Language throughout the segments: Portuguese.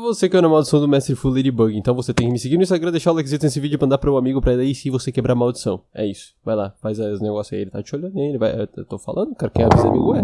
você que é na maldição do Mestre Fu Ladybug, então você tem que me seguir no Instagram, deixar o likezito nesse vídeo e mandar pro um amigo pra daí se você quebrar a maldição. É isso, vai lá, faz os negócios aí, ele tá te olhando aí, ele vai... Eu tô falando, cara, quem avisa amigo é.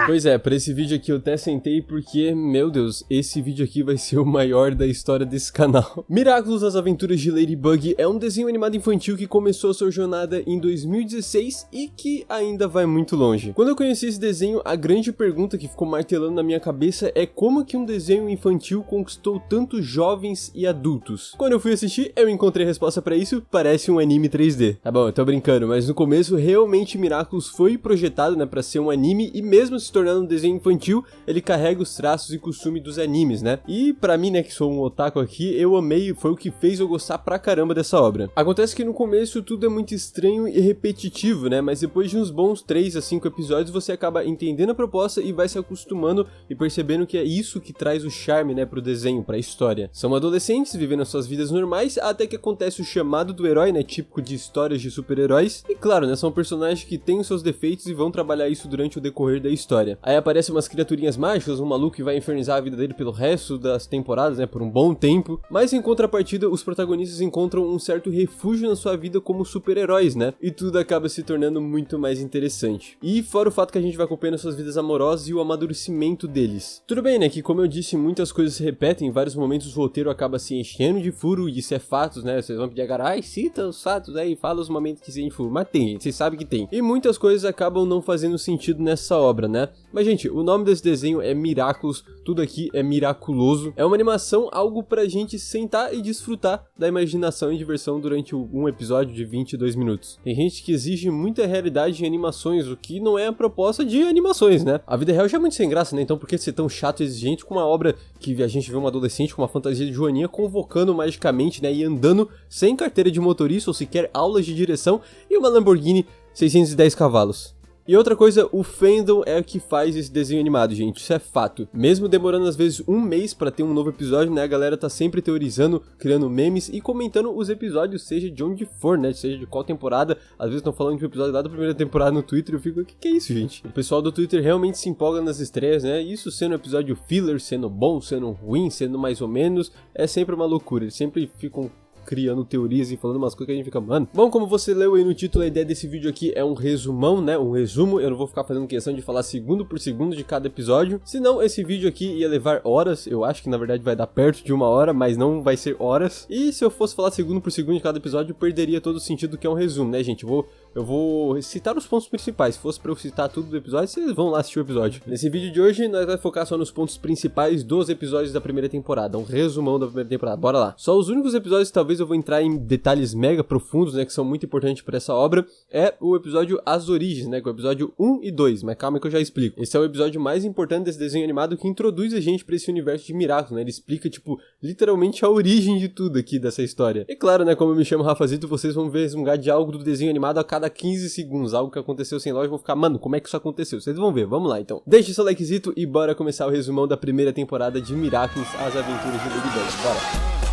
Pois é, pra esse vídeo aqui eu até sentei porque, meu Deus, esse vídeo aqui vai ser o maior da história desse canal. Miraculous, as aventuras de Ladybug é um desenho animado infantil que começou sua jornada em 2016 e que ainda vai muito longe. Quando eu conheci esse desenho, a grande pergunta que ficou martelando na minha cabeça é como que um desenho infantil conquistou tantos jovens e adultos. Quando eu fui assistir, eu encontrei a resposta pra isso, parece um anime 3D. Tá bom, eu tô brincando, mas no começo realmente Miraculous foi projetado, né, pra ser um anime e mesmo se tornando um desenho infantil, ele carrega os traços e costume dos animes, né? E pra mim, né, que sou um otaku aqui, eu amei, foi o que fez eu gostar pra caramba dessa obra. Acontece que no começo tudo é muito estranho e repetitivo, né? Mas depois de uns bons 3 a 5 episódios, você acaba entendendo a proposta e vai se acostumando e percebendo que é isso que traz o charme, né, pro desenho, pra história. São adolescentes vivendo as suas vidas normais, até que acontece o chamado do herói, né, típico de histórias de super-heróis. E claro, né, são personagens que têm os seus defeitos e vão trabalhar isso durante o decorrer da história. Aí aparecem umas criaturinhas mágicas, um maluco que vai infernizar a vida dele pelo resto das temporadas, né, por um bom tempo. Mas em contrapartida, os protagonistas encontram um certo refúgio na sua vida como super-heróis, né? E tudo acaba se tornando muito mais interessante. E fora o fato que a gente vai acompanhando suas vidas amorosas e o amadurecimento deles. Tudo bem, né, que como eu disse, muitas coisas se repetem, em vários momentos o roteiro acaba se enchendo de furo, e isso é fatos, né? Vocês vão pedir agora, ai, cita os fatos aí, fala os momentos que se enchem de furo. Mas tem, gente, vocês sabem que tem. E muitas coisas acabam não fazendo sentido nessa obra, né? Mas, gente, o nome desse desenho é Miraculous, tudo aqui é miraculoso. É uma animação, algo pra gente sentar e desfrutar da imaginação e diversão durante um episódio de 22 minutos. Tem gente que exige muita realidade em animações, o que não é a proposta de animações, né? A vida real já é muito sem graça, né? Então por que ser tão chato e exigente com uma obra que a gente vê uma adolescente com uma fantasia de joaninha convocando magicamente, né? E andando sem carteira de motorista ou sequer aulas de direção e uma Lamborghini 610 cavalos. E outra coisa, o fandom é o que faz esse desenho animado, gente, isso é fato. Mesmo demorando às vezes um mês pra ter um novo episódio, né, a galera tá sempre teorizando, criando memes e comentando os episódios, seja de onde for, né, seja de qual temporada. Às vezes estão falando de um episódio lá da primeira temporada no Twitter e eu fico, o que é isso, gente? O pessoal do Twitter realmente se empolga nas estreias, né, isso sendo um episódio filler, sendo bom, sendo ruim, sendo mais ou menos, é sempre uma loucura, eles sempre ficam criando teorias e falando umas coisas que a gente fica, mano. Bom, como você leu aí no título, a ideia desse vídeo aqui é um resumão, né, um resumo, eu não vou ficar fazendo questão de falar segundo por segundo de cada episódio, senão esse vídeo aqui ia levar horas, eu acho que na verdade vai dar perto de 1 hora, mas não vai ser horas, e se eu fosse falar segundo por segundo de cada episódio, perderia todo o sentido que é um resumo, né, gente, eu vou citar os pontos principais. Se fosse pra eu citar tudo do episódio, vocês vão lá assistir o episódio. Nesse vídeo de hoje, nós vamos focar só nos pontos principais dos episódios da primeira temporada. Um resumão da primeira temporada. Bora lá. Só os únicos episódios que talvez eu vou entrar em detalhes mega profundos, né, que são muito importantes pra essa obra, é o episódio As Origens, né, que é o episódio 1 e 2. Mas calma que eu já explico. Esse é o episódio mais importante desse desenho animado que introduz a gente pra esse universo de Miraculous, né. Ele explica, tipo, literalmente a origem de tudo aqui dessa história. E claro, né, como eu me chamo Rafazito, vocês vão ver resmungar de algo do desenho animado a cada 15 segundos, algo que aconteceu sem lógica, eu vou ficar, mano, como é que isso aconteceu? Vocês vão ver, vamos lá então. Deixe seu likezito e bora começar o resumão da primeira temporada de Miraculous, as aventuras de Ladybug, bora!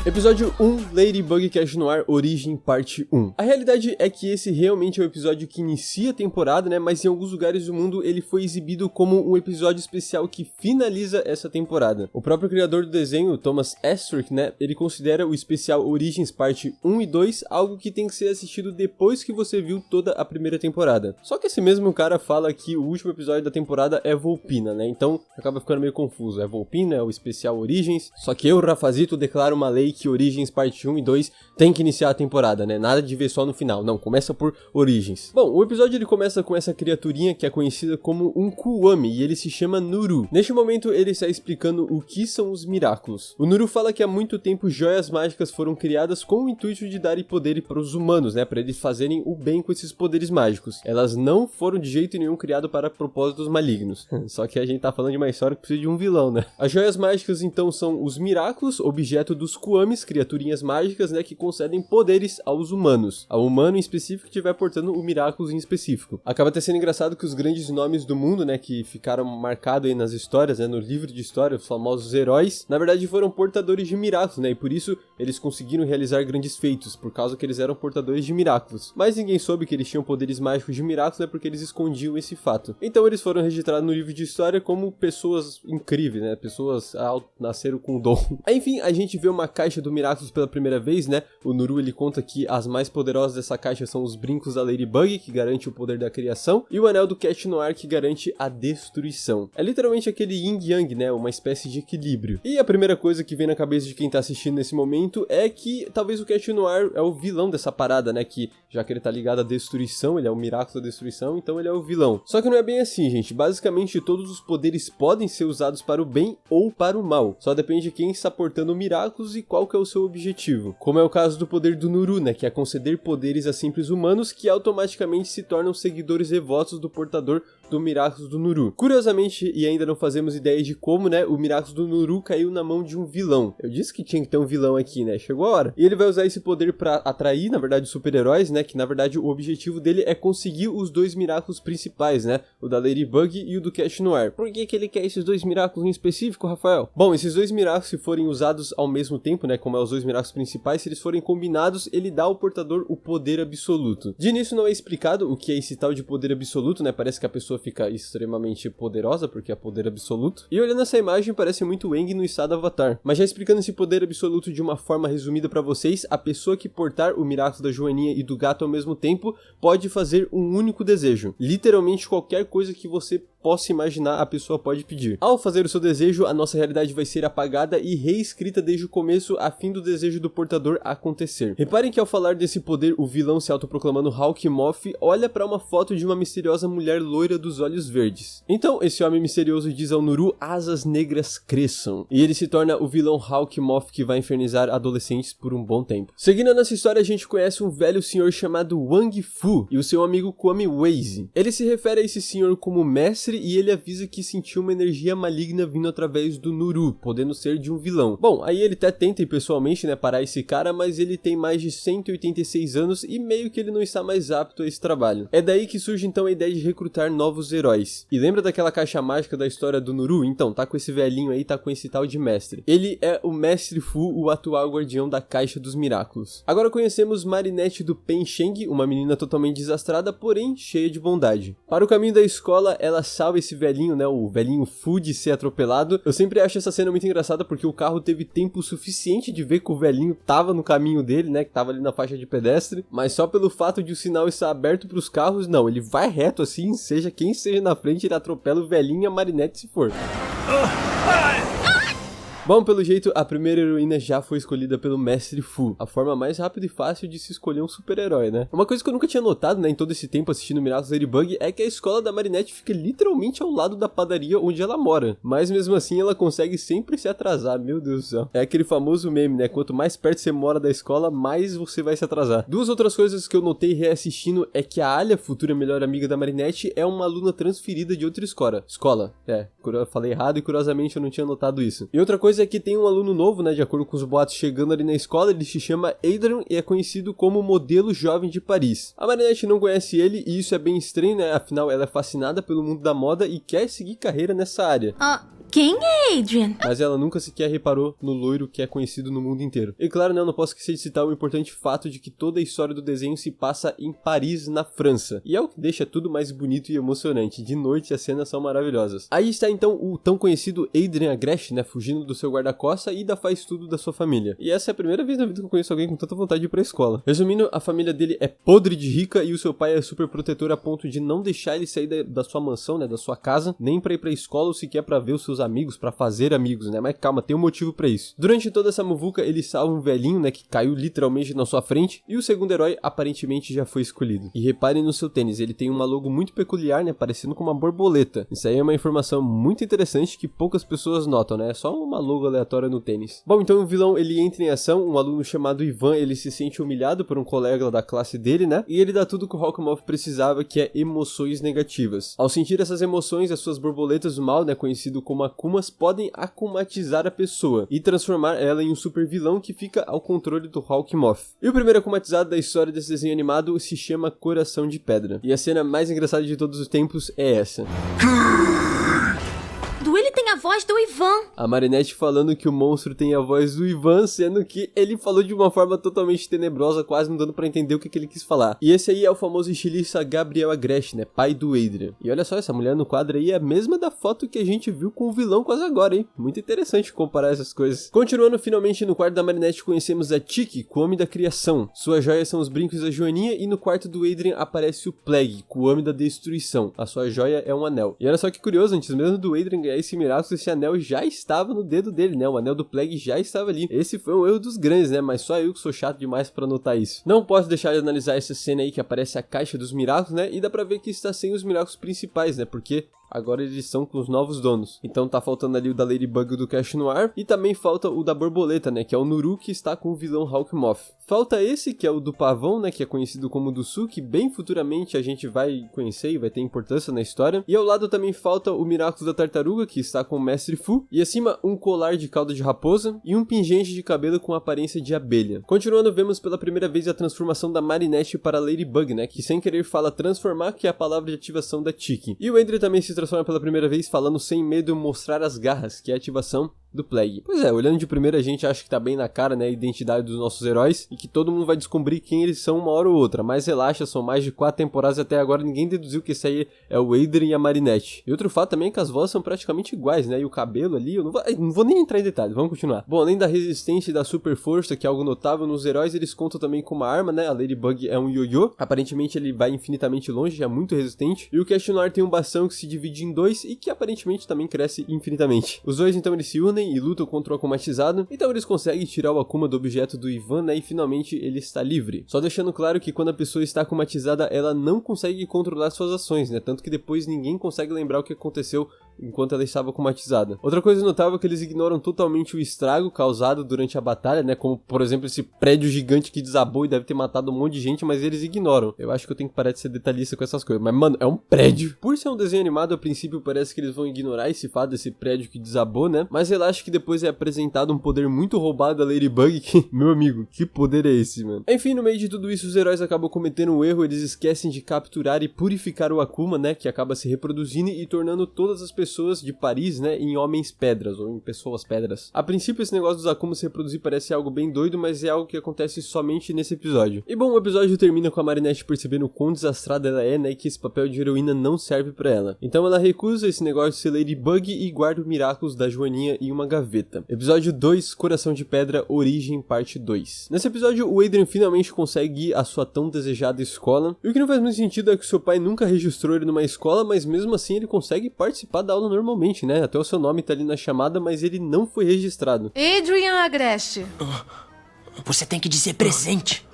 Episódio 1, Ladybug Cash Noir, Origem, parte 1. A realidade é que esse realmente é o episódio que inicia a temporada, né, mas em alguns lugares do mundo ele foi exibido como um episódio especial que finaliza essa temporada. O próprio criador do desenho, Thomas Estrick, né, ele considera o especial Origins, parte 1 e 2 algo que tem que ser assistido depois que você viu toda a primeira temporada. Só que esse mesmo cara fala que o último episódio da temporada é Volpina, né, então acaba ficando meio confuso. É Volpina, é o especial Origins, só que eu, Rafazito, declaro uma lei que Origins parte 1 e 2 tem que iniciar a temporada, né? Nada de ver só no final, não, começa por Origins. Bom, o episódio ele começa com essa criaturinha que é conhecida como um Kuwami e ele se chama Nuru. Neste momento ele está explicando o que são os Miraculous. O Nuru fala que há muito tempo joias mágicas foram criadas com o intuito de darem poder para os humanos, né? Para eles fazerem o bem com esses poderes mágicos. Elas não foram de jeito nenhum criadas para propósitos malignos. Só que a gente tá falando de uma história que precisa de um vilão, né? As joias mágicas então são os Miraculous, objeto dos Kuwami, Umamis, criaturinhas mágicas, né, que concedem poderes aos humanos. Ao humano em específico que estiver portando o Miraculous em específico. Acaba até sendo engraçado que os grandes nomes do mundo, né, que ficaram marcados aí nas histórias, né, no livro de história, os famosos heróis, na verdade foram portadores de Miraculous, né, e por isso eles conseguiram realizar grandes feitos, por causa que eles eram portadores de Miraculous. Mas ninguém soube que eles tinham poderes mágicos de Miraculous, né, porque eles escondiam esse fato. Então eles foram registrados no livro de história como pessoas incríveis, né, pessoas nasceram com dom. Aí, enfim, a gente vê uma caixa do Miraculous pela primeira vez, né, o Nuru ele conta que as mais poderosas dessa caixa são os brincos da Ladybug, que garante o poder da criação, e o anel do Cat Noir, que garante a destruição. É literalmente aquele yin yang, né, uma espécie de equilíbrio. E a primeira coisa que vem na cabeça de quem tá assistindo nesse momento é que talvez o Cat Noir é o vilão dessa parada, né, que já que ele tá ligado à destruição, ele é o Miraculous da destruição, então ele é o vilão. Só que não é bem assim, gente. Basicamente todos os poderes podem ser usados para o bem ou para o mal. Só depende de quem está portando o Miraculous e qual que é o seu objetivo. Como é o caso do poder do Nuru, né, que é conceder poderes a simples humanos que automaticamente se tornam seguidores devotos do portador do Miraculous do Nuru. Curiosamente, e ainda não fazemos ideia de como, né, o Miraculous do Nuru caiu na mão de um vilão. Eu disse que tinha que ter um vilão aqui, né, chegou a hora. E ele vai usar esse poder para atrair, na verdade, os super-heróis, né, que na verdade o objetivo dele é conseguir os dois Miraculous principais, né, o da Ladybug e o do Cat Noir. Por que ele quer esses dois Miraculous em específico, Rafael? Bom, esses dois Miraculous, se forem usados ao mesmo tempo, né, como é os dois Miraculous principais, se eles forem combinados, ele dá ao portador o poder absoluto. De início não é explicado o que é esse tal de poder absoluto, né, parece que a pessoa fica extremamente poderosa, porque é poder absoluto. E olhando essa imagem, parece muito Aang no estado Avatar. Mas já explicando esse poder absoluto de uma forma resumida pra vocês, a pessoa que portar o Miraculous da Joaninha e do gato ao mesmo tempo pode fazer um único desejo. Literalmente qualquer coisa que você possa imaginar, a pessoa pode pedir. Ao fazer o seu desejo, a nossa realidade vai ser apagada e reescrita desde o começo a fim do desejo do portador acontecer. Reparem que ao falar desse poder, o vilão se autoproclamando Hawk Moth olha para uma foto de uma misteriosa mulher loira dos olhos verdes. Então, esse homem misterioso diz ao Nuru, asas negras cresçam. E ele se torna o vilão Hawk Moth que vai infernizar adolescentes por um bom tempo. Seguindo nessa história, a gente conhece um velho senhor chamado Wang Fu e o seu amigo Kwame Waze. Ele se refere a esse senhor como mestre e ele avisa que sentiu uma energia maligna vindo através do Nuru, podendo ser de um vilão. Bom, aí ele até tenta ir pessoalmente, né, parar esse cara, mas ele tem mais de 186 anos e meio que ele não está mais apto a esse trabalho. É daí que surge então a ideia de recrutar novos heróis. E lembra daquela caixa mágica da história do Nuru? Então, tá com esse velhinho aí, tá com esse tal de mestre. Ele é o Mestre Fu, o atual guardião da Caixa dos Miraculous. Agora conhecemos Marinette do Pen Sheng, uma menina totalmente desastrada, porém cheia de bondade. Para o caminho da escola, ela salva esse velhinho, né, o velhinho Fu de ser atropelado. Eu sempre acho essa cena muito engraçada porque o carro teve tempo suficiente de ver que o velhinho tava no caminho dele, né, que tava ali na faixa de pedestre, mas só pelo fato de o sinal estar aberto para os carros, não, ele vai reto assim, seja quem esteja na frente, ele atropela o velhinho e a Marinette se for. Bom, pelo jeito, a primeira heroína já foi escolhida pelo Mestre Fu, a forma mais rápida e fácil de se escolher um super-herói, né? Uma coisa que eu nunca tinha notado, né, em todo esse tempo assistindo Miraculous Ladybug, é que a escola da Marinette fica literalmente ao lado da padaria onde ela mora. Mas mesmo assim, ela consegue sempre se atrasar, meu Deus do céu. É aquele famoso meme, né? Quanto mais perto você mora da escola, mais você vai se atrasar. Duas outras coisas que eu notei reassistindo é que a Alia, futura melhor amiga da Marinette, é uma aluna transferida de outra escola. Eu falei errado e curiosamente eu não tinha notado isso. E outra coisa é que tem um aluno novo, né, de acordo com os boatos, chegando ali na escola. Ele se chama Adrian e é conhecido como modelo jovem de Paris. A Marinette não conhece ele e isso é bem estranho, né, afinal ela é fascinada pelo mundo da moda e quer seguir carreira nessa área. Quem é Adrian? Mas ela nunca sequer reparou no loiro que é conhecido no mundo inteiro. E claro, né, eu não posso esquecer de citar o importante fato de que toda a história do desenho se passa em Paris, na França. E é o que deixa tudo mais bonito e emocionante. De noite as cenas são maravilhosas. Aí está então o tão conhecido Adrian Agreste, né, fugindo do seu guarda-costa e da faz tudo da sua família. E essa é a primeira vez na vida que eu conheço alguém com tanta vontade de ir pra escola. Resumindo, a família dele é podre de rica e o seu pai é super protetor a ponto de não deixar ele sair da sua mansão, né, da sua casa, nem pra ir pra escola ou sequer pra ver os seus amigos, pra fazer amigos, né? Mas calma, tem um motivo pra isso. Durante toda essa muvuca, ele salva um velhinho, né, que caiu literalmente na sua frente, e o segundo herói aparentemente já foi escolhido. E reparem no seu tênis, ele tem uma logo muito peculiar, né, parecendo com uma borboleta. Isso aí é uma informação muito interessante que poucas pessoas notam, né? É só uma logo aleatória no tênis. Bom, então o vilão, ele entra em ação, um aluno chamado Ivan, ele se sente humilhado por um colega da classe dele, né? E ele dá tudo que o Hawkmoth precisava, que é emoções negativas. Ao sentir essas emoções, as suas borboletas do mal, né, conhecido como a Akumas podem akumatizar a pessoa e transformar ela em um super vilão que fica ao controle do Hawkmoth. E o primeiro akumatizado da história desse desenho animado se chama Coração de Pedra. E a cena mais engraçada de todos os tempos é essa. Ele tem a voz do Ivan. A Marinette falando que o monstro tem a voz do Ivan, sendo que ele falou de uma forma totalmente tenebrosa, quase não dando pra entender o que ele quis falar. E esse aí é o famoso estilista Gabriel Agreste, né, pai do Adrian. E olha só, essa mulher no quadro aí é a mesma da foto que a gente viu com o vilão quase agora, hein? Muito interessante comparar essas coisas. Continuando, finalmente no quarto da Marinette conhecemos a Tiki, com o Homem da Criação. Suas joias são os brincos da Joaninha e no quarto do Adrian aparece o Plague, com o Homem da Destruição. A sua joia é um anel. E olha só que curioso, antes mesmo do Adrian ganhar esse Miraculous, esse anel já estava no dedo dele, né? O anel do Plague já estava ali. Esse foi um erro dos grandes, né? Mas só eu que sou chato demais pra notar isso. Não posso deixar de analisar essa cena aí que aparece a caixa dos Miraculous, né? E dá pra ver que está sem os Miraculous principais, né? Porque agora eles estão com os novos donos. Então tá faltando ali o da Ladybug e do Cash Noir. E também falta o da Borboleta, né? Que é o Nuru, que está com o vilão Hawkmoth. Falta esse, que é o do Pavão, né? Que é conhecido como Dusu, que bem futuramente a gente vai conhecer e vai ter importância na história. E ao lado também falta o Miraculous da Tartaruga, que está com o Mestre Fu. E acima, um colar de cauda de raposa e um pingente de cabelo com aparência de abelha. Continuando, vemos pela primeira vez a transformação da Marinette para Ladybug, né? Que sem querer fala transformar, que é a palavra de ativação da Tiki. E o Adrian também se transforma pela primeira vez falando sem medo mostrar as garras, que é a ativação do Plague. Pois é, olhando de primeira a gente acha que tá bem na cara, né, a identidade dos nossos heróis e que todo mundo vai descobrir quem eles são uma hora ou outra, mas relaxa, são mais de 4 temporadas e até agora ninguém deduziu que esse aí é o Adrian e a Marinette. E outro fato também é que as vozes são praticamente iguais, né, e o cabelo ali, eu não vou nem entrar em detalhes, vamos continuar. Bom, além da resistência e da super força, que é algo notável nos heróis, eles contam também com uma arma, né, a Ladybug é um ioiô, aparentemente ele vai infinitamente longe, é muito resistente, e o Cash Noir tem um bastão que se divide em dois e que aparentemente também cresce infinitamente. Os dois então eles se unem e lutam contra o akumatizado, então eles conseguem tirar o Akuma do objeto do Ivan, né, e finalmente ele está livre. Só deixando claro que quando a pessoa está akumatizada, ela não consegue controlar suas ações, né, tanto que depois ninguém consegue lembrar o que aconteceu enquanto ela estava akumatizada. Outra coisa notável é que eles ignoram totalmente o estrago causado durante a batalha, né, como por exemplo esse prédio gigante que desabou e deve ter matado um monte de gente, mas eles ignoram. Eu acho que eu tenho que parar de ser detalhista com essas coisas, mas mano, é um prédio. Por ser um desenho animado, a princípio parece que eles vão ignorar esse fato desse prédio que desabou, né, mas relaxa que depois é apresentado um poder muito roubado da Ladybug que, meu amigo, que poder é esse, mano? Enfim, no meio de tudo isso, os heróis acabam cometendo um erro, eles esquecem de capturar e purificar o Akuma, né, que acaba se reproduzindo e tornando todas as pessoas de Paris, né, em homens pedras, ou em pessoas pedras. A princípio, esse negócio dos Akuma se reproduzir parece algo bem doido, mas é algo que acontece somente nesse episódio. E bom, o episódio termina com a Marinette percebendo o quão desastrada ela é, né, e que esse papel de heroína não serve pra ela. Então ela recusa esse negócio de ser Ladybug e guarda o Miraculous da Joaninha em uma gaveta. Episódio 2, Coração de Pedra, Origem, parte 2. Nesse episódio, o Adrian finalmente consegue ir à sua tão desejada escola. E o que não faz muito sentido é que seu pai nunca registrou ele numa escola, mas mesmo assim ele consegue participar da aula normalmente, né? Até o seu nome tá ali na chamada, mas ele não foi registrado. Adrian Agreste. Você tem que dizer presente.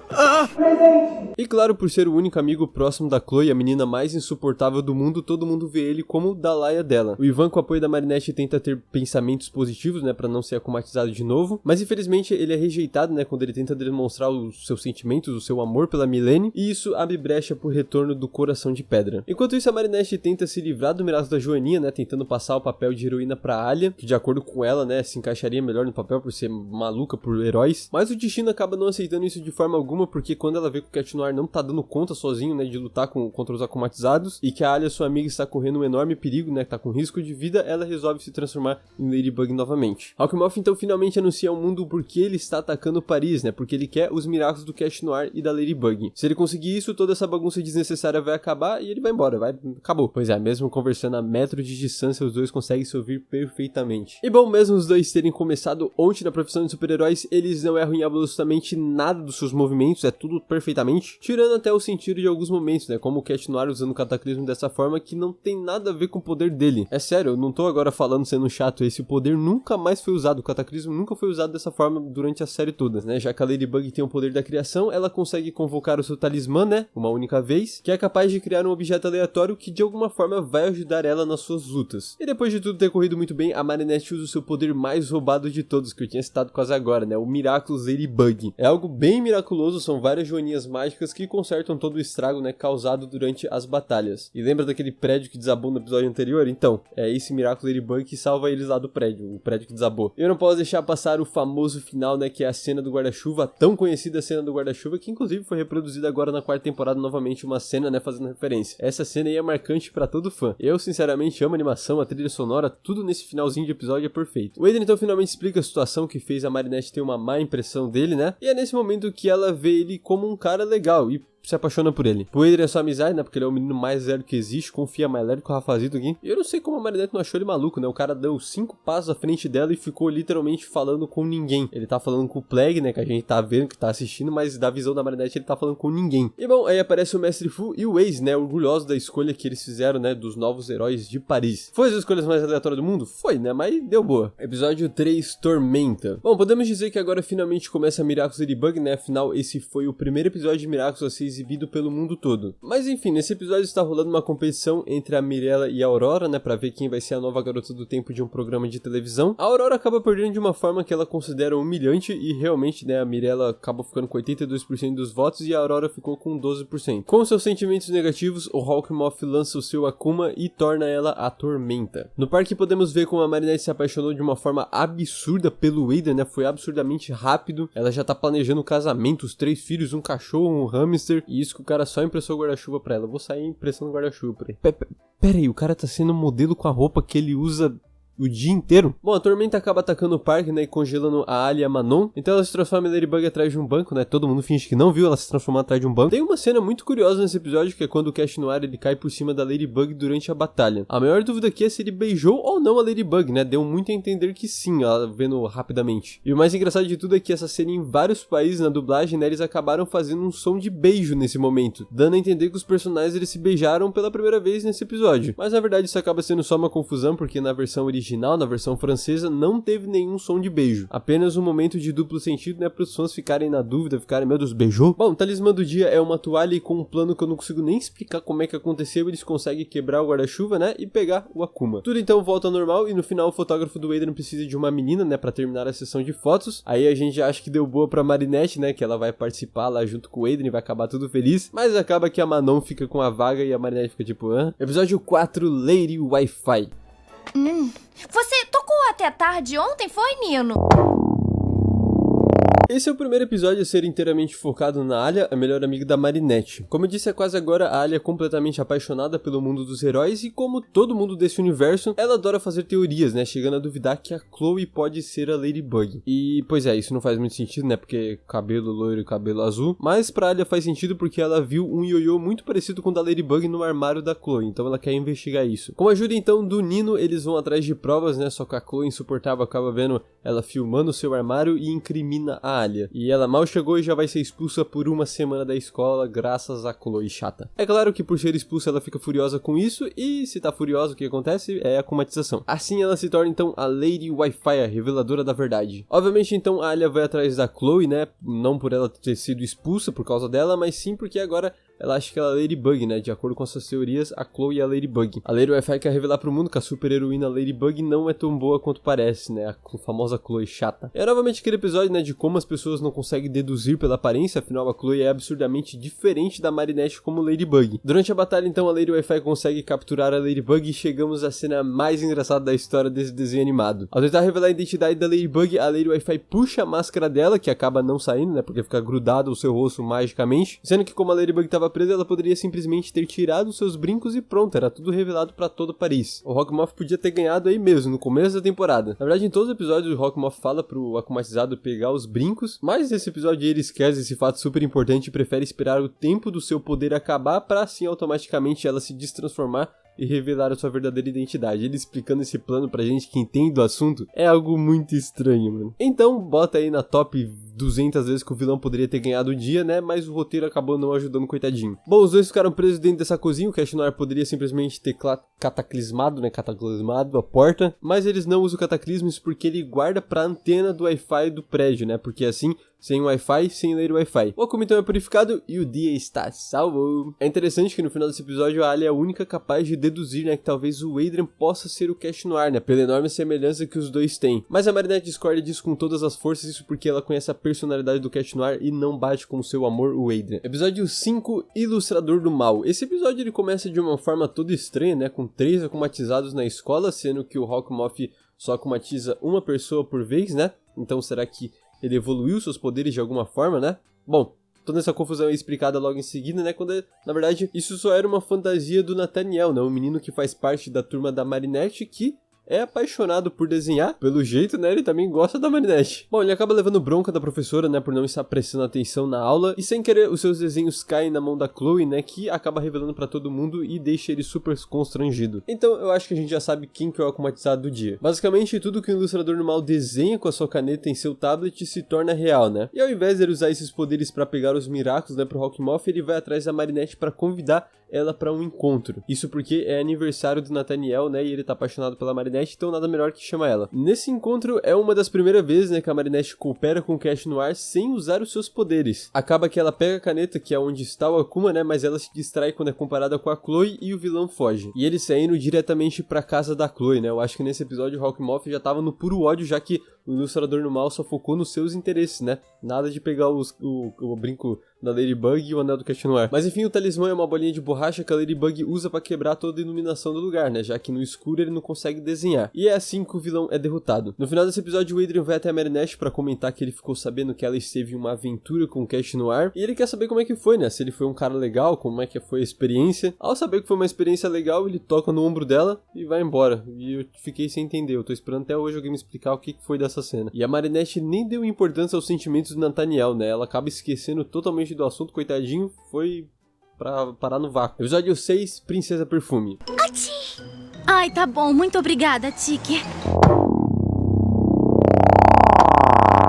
E claro, por ser o único amigo próximo da Chloe, a menina mais insuportável do mundo, todo mundo vê ele como o Dalaia dela. O Ivan, com o apoio da Marinette, tenta ter pensamentos positivos, né, pra não ser akumatizado de novo, mas infelizmente ele é rejeitado, né, quando ele tenta demonstrar os seus sentimentos, o seu amor pela Milene, e isso abre brecha pro retorno do Coração de Pedra. Enquanto isso, a Marinette tenta se livrar do Miraculous da Joaninha, né, tentando passar o papel de heroína pra Alia, que de acordo com ela, né, se encaixaria melhor no papel por ser maluca por heróis, mas o destino acaba não aceitando isso de forma alguma, porque quando ela vê que o Cat Noir não tá dando conta sozinho, né, de lutar contra os akumatizados, e que a Alia, sua amiga, está correndo um enorme perigo, né, tá com risco de vida, ela resolve se transformar em Ladybug novamente. Hawkmoth então finalmente anuncia ao mundo por que ele está atacando Paris, né, porque ele quer os Miraculous do Cat Noir e da Ladybug. Se ele conseguir isso, toda essa bagunça desnecessária vai acabar e ele vai embora, acabou. Pois é, mesmo conversando a metros de distância, os dois conseguem se ouvir perfeitamente. E bom, mesmo os dois terem começado ontem na profissão de super-heróis, eles não erram em absolutamente nada dos seus movimentos, é tudo perfeitamente, tirando até o sentido de alguns momentos, né, como o Cat Noir usando o Cataclismo dessa forma que não tem nada a ver com o poder dele. É sério, eu não tô agora falando sendo chato, esse poder nunca mais foi usado, o Cataclismo nunca foi usado dessa forma durante a série toda, né, já que a Ladybug tem o poder da criação, ela consegue convocar o seu talismã, né, uma única vez, que é capaz de criar um objeto aleatório que de alguma forma vai ajudar ela nas suas lutas. E depois de tudo ter corrido muito bem, a Marinette usa o seu poder mais roubado de todos, que eu tinha citado quase agora, né, o Miraculous Ladybug. É algo bem miraculoso, famoso são várias joaninhas mágicas que consertam todo o estrago, né, causado durante as batalhas. E lembra daquele prédio que desabou no episódio anterior? Então, é esse Miraculous Ladybug que salva eles lá do prédio, o prédio que desabou. Eu não posso deixar passar o famoso final, né, que é a cena do guarda-chuva, a tão conhecida cena do guarda-chuva, que inclusive foi reproduzida agora na 4ª temporada novamente, uma cena, né, fazendo referência. Essa cena aí é marcante pra todo fã. Eu, sinceramente, amo a animação, a trilha sonora, tudo nesse finalzinho de episódio é perfeito. O Aiden então finalmente explica a situação que fez a Marinette ter uma má impressão dele, né, e é nesse momento que ela vê ele como um cara legal e se apaixona por ele. O Adrien é sua amizade, né? Porque ele é o menino mais lerdo que existe, confia mais lerdo que o Rafazito aqui. E eu não sei como a Marinette não achou ele maluco, né? O cara deu 5 passos à frente dela e ficou literalmente falando com ninguém. Ele tá falando com o Plague, né? Que a gente tá vendo, que tá assistindo, mas da visão da Marinette ele tá falando com ninguém. E bom, aí aparece o Mestre Fu e o Ace, né? Orgulhosos da escolha que eles fizeram, né? Dos novos heróis de Paris. Foi as escolhas mais aleatórias do mundo? Foi, né? Mas deu boa. Episódio 3, Tormenta. Bom, podemos dizer que agora finalmente começa Miraculous Ladybug, né? Afinal, esse foi o primeiro episódio de Miraculous a ser exibido pelo mundo todo. Mas enfim, nesse episódio está rolando uma competição entre a Mirella e a Aurora, né, pra ver quem vai ser a nova garota do tempo de um programa de televisão. A Aurora acaba perdendo de uma forma que ela considera humilhante e realmente, né, a Mirella acaba ficando com 82% dos votos e a Aurora ficou com 12%. Com seus sentimentos negativos, o Hawkmoth lança o seu Akuma e torna ela a Tormenta. No parque podemos ver como a Marinette se apaixonou de uma forma absurda pelo Adrien, né, foi absurdamente rápido. Ela já tá planejando o casamento, os 3 filhos, um cachorro, um hamster, e isso que o cara só impressou o guarda-chuva pra ela. Eu vou sair impressando o guarda-chuva pra ele. Pera aí, o cara tá sendo modelo com a roupa que ele usa o dia inteiro. Bom, a Tormenta acaba atacando o parque, né, e congelando a Ali e a Manon. Então ela se transforma em Ladybug atrás de um banco, né, todo mundo finge que não viu ela se transformar atrás de um banco. Tem uma cena muito curiosa nesse episódio, que é quando o Cash Noir, ele cai por cima da Ladybug durante a batalha. A maior dúvida aqui é se ele beijou ou não a Ladybug, né, deu muito a entender que sim, ela vendo rapidamente. E o mais engraçado de tudo é que essa cena em vários países, na dublagem, né, eles acabaram fazendo um som de beijo nesse momento, dando a entender que os personagens eles se beijaram pela primeira vez nesse episódio. Mas na verdade isso acaba sendo só uma confusão, porque na versão original, na versão francesa, não teve nenhum som de beijo. Apenas um momento de duplo sentido, né, para os fãs ficarem na dúvida, ficarem, meu Deus, beijou? Bom, o talismã do dia é uma toalha e com um plano que eu não consigo nem explicar como é que aconteceu, eles conseguem quebrar o guarda-chuva, né, e pegar o Akuma. Tudo então volta ao normal e no final o fotógrafo do Adrien precisa de uma menina, né, para terminar a sessão de fotos. Aí a gente acha que deu boa pra Marinette, né, que ela vai participar lá junto com o Adrien, vai acabar tudo feliz, mas acaba que a Manon fica com a vaga e a Marinette fica tipo, hã? Episódio 4, Lady Wi-Fi. Você tocou até tarde ontem, foi, Nino? Esse é o primeiro episódio a ser inteiramente focado na Alia, a melhor amiga da Marinette. Como eu disse, é quase agora, a Alia é completamente apaixonada pelo mundo dos heróis e como todo mundo desse universo, ela adora fazer teorias, né, chegando a duvidar que a Chloe pode ser a Ladybug. E, pois é, isso não faz muito sentido, né, porque cabelo loiro e cabelo azul, mas pra Alia faz sentido porque ela viu um ioiô muito parecido com o da Ladybug no armário da Chloe, então ela quer investigar isso. Com a ajuda então do Nino, eles vão atrás de provas, né, só que a Chloe insuportável acaba vendo ela filmando o seu armário e incrimina a Alia. E ela mal chegou e já vai ser expulsa por uma semana da escola graças a Chloe chata. É claro que por ser expulsa ela fica furiosa com isso e se tá furiosa o que acontece é a acumatização. Assim ela se torna então a Lady Wi-Fi, a reveladora da verdade. Obviamente então a Alia vai atrás da Chloe, né, não por ela ter sido expulsa por causa dela, mas sim porque agora ela acha que ela é Ladybug, né? De acordo com essas teorias, a Chloe é a Ladybug. A Lady Wi-Fi quer revelar pro mundo que a super-heroína Ladybug não é tão boa quanto parece, né? A famosa Chloe chata. É novamente aquele episódio, né? De como as pessoas não conseguem deduzir pela aparência, afinal a Chloe é absurdamente diferente da Marinette como Ladybug. Durante a batalha, então, a Lady Wi-Fi consegue capturar a Ladybug e chegamos à cena mais engraçada da história desse desenho animado. Ao tentar revelar a identidade da Ladybug, a Lady Wi-Fi puxa a máscara dela, que acaba não saindo, né? Porque fica grudado ao seu rosto magicamente. Sendo que como a Ladybug estava presa, ela poderia simplesmente ter tirado seus brincos e pronto, era tudo revelado pra todo Paris. O Hawkmoth podia ter ganhado aí mesmo, no começo da temporada. Na verdade, em todos os episódios, o Hawkmoth fala pro akumatizado pegar os brincos, mas nesse episódio ele esquece esse fato super importante e prefere esperar o tempo do seu poder acabar pra assim automaticamente ela se destransformar e revelar a sua verdadeira identidade. Ele explicando esse plano pra gente que entende do assunto é algo muito estranho, mano. Então, bota aí na top 200 vezes que o vilão poderia ter ganhado o dia, né? Mas o roteiro acabou não ajudando, coitadinho. Bom, os dois ficaram presos dentro dessa cozinha. O Cash Noir poderia simplesmente ter cataclismado, né? Cataclismado a porta. Mas eles não usam cataclismos porque ele guarda pra antena do Wi-Fi do prédio, né? Porque assim, sem Wi-Fi, sem ler Wi-Fi. O Akuma então é purificado e o dia está salvo. É interessante que no final desse episódio a Alia é a única capaz de deduzir, né, que talvez o Adrien possa ser o Cash Noir, né, pela enorme semelhança que os dois têm. Mas a Marinette discorda disso com todas as forças, isso porque ela conhece a personalidade do Cash Noir e não bate com o seu amor, o Adrien. Episódio 5, Ilustrador do Mal. Esse episódio ele começa de uma forma toda estranha, né, com 3 acumatizados na escola, sendo que o Hawkmoth só acumatiza uma pessoa por vez, né? Então será que ele evoluiu seus poderes de alguma forma, né? Bom, toda essa confusão é explicada logo em seguida, né? Quando, na verdade, isso só era uma fantasia do Nathaniel, né? Um menino que faz parte da turma da Marinette que é apaixonado por desenhar. Pelo jeito, né, ele também gosta da Marinette. Bom, ele acaba levando bronca da professora, né, por não estar prestando atenção na aula. E sem querer, os seus desenhos caem na mão da Chloe, né, que acaba revelando pra todo mundo e deixa ele super constrangido. Então, eu acho que a gente já sabe quem que é o akumatizado do dia. Basicamente, tudo que o ilustrador normal desenha com a sua caneta em seu tablet se torna real, né. E ao invés de ele usar esses poderes pra pegar os Miraculous, né, pro Hawkmoth, ele vai atrás da Marinette pra convidar ela pra um encontro. Isso porque é aniversário do Nathaniel, né, e ele tá apaixonado pela Marinette, então nada melhor que chama ela. Nesse encontro é uma das primeiras vezes, né, que a Marinette coopera com o Cash Noir sem usar os seus poderes. Acaba que ela pega a caneta, que é onde está o Akuma, né, mas ela se distrai quando é comparada com a Chloe e o vilão foge. E ele sai indo diretamente pra casa da Chloe, né, eu acho que nesse episódio o Hawkmoth já tava no puro ódio, já que o ilustrador no mal só focou nos seus interesses, né, nada de pegar o brinco da Ladybug e o anel do Cash Noir. Mas enfim, o talismã é uma bolinha de borracha que a Ladybug usa pra quebrar toda a iluminação do lugar, né, já que no escuro ele não consegue desenhar. E é assim que o vilão é derrotado. No final desse episódio, o Adrien vai até a Marinette pra comentar que ele ficou sabendo que ela esteve em uma aventura com o Cash Noir, e ele quer saber como é que foi, né, se ele foi um cara legal, como é que foi a experiência. Ao saber que foi uma experiência legal, ele toca no ombro dela e vai embora. E eu fiquei sem entender, eu tô esperando até hoje alguém me explicar o que foi dessa cena. E a Marinette nem deu importância aos sentimentos do Nathaniel, né, ela acaba esquecendo totalmente do assunto, coitadinho, foi pra parar no vácuo. Episódio 6, Princesa Perfume. Ati! Ai, tá bom, muito obrigada, Tiki.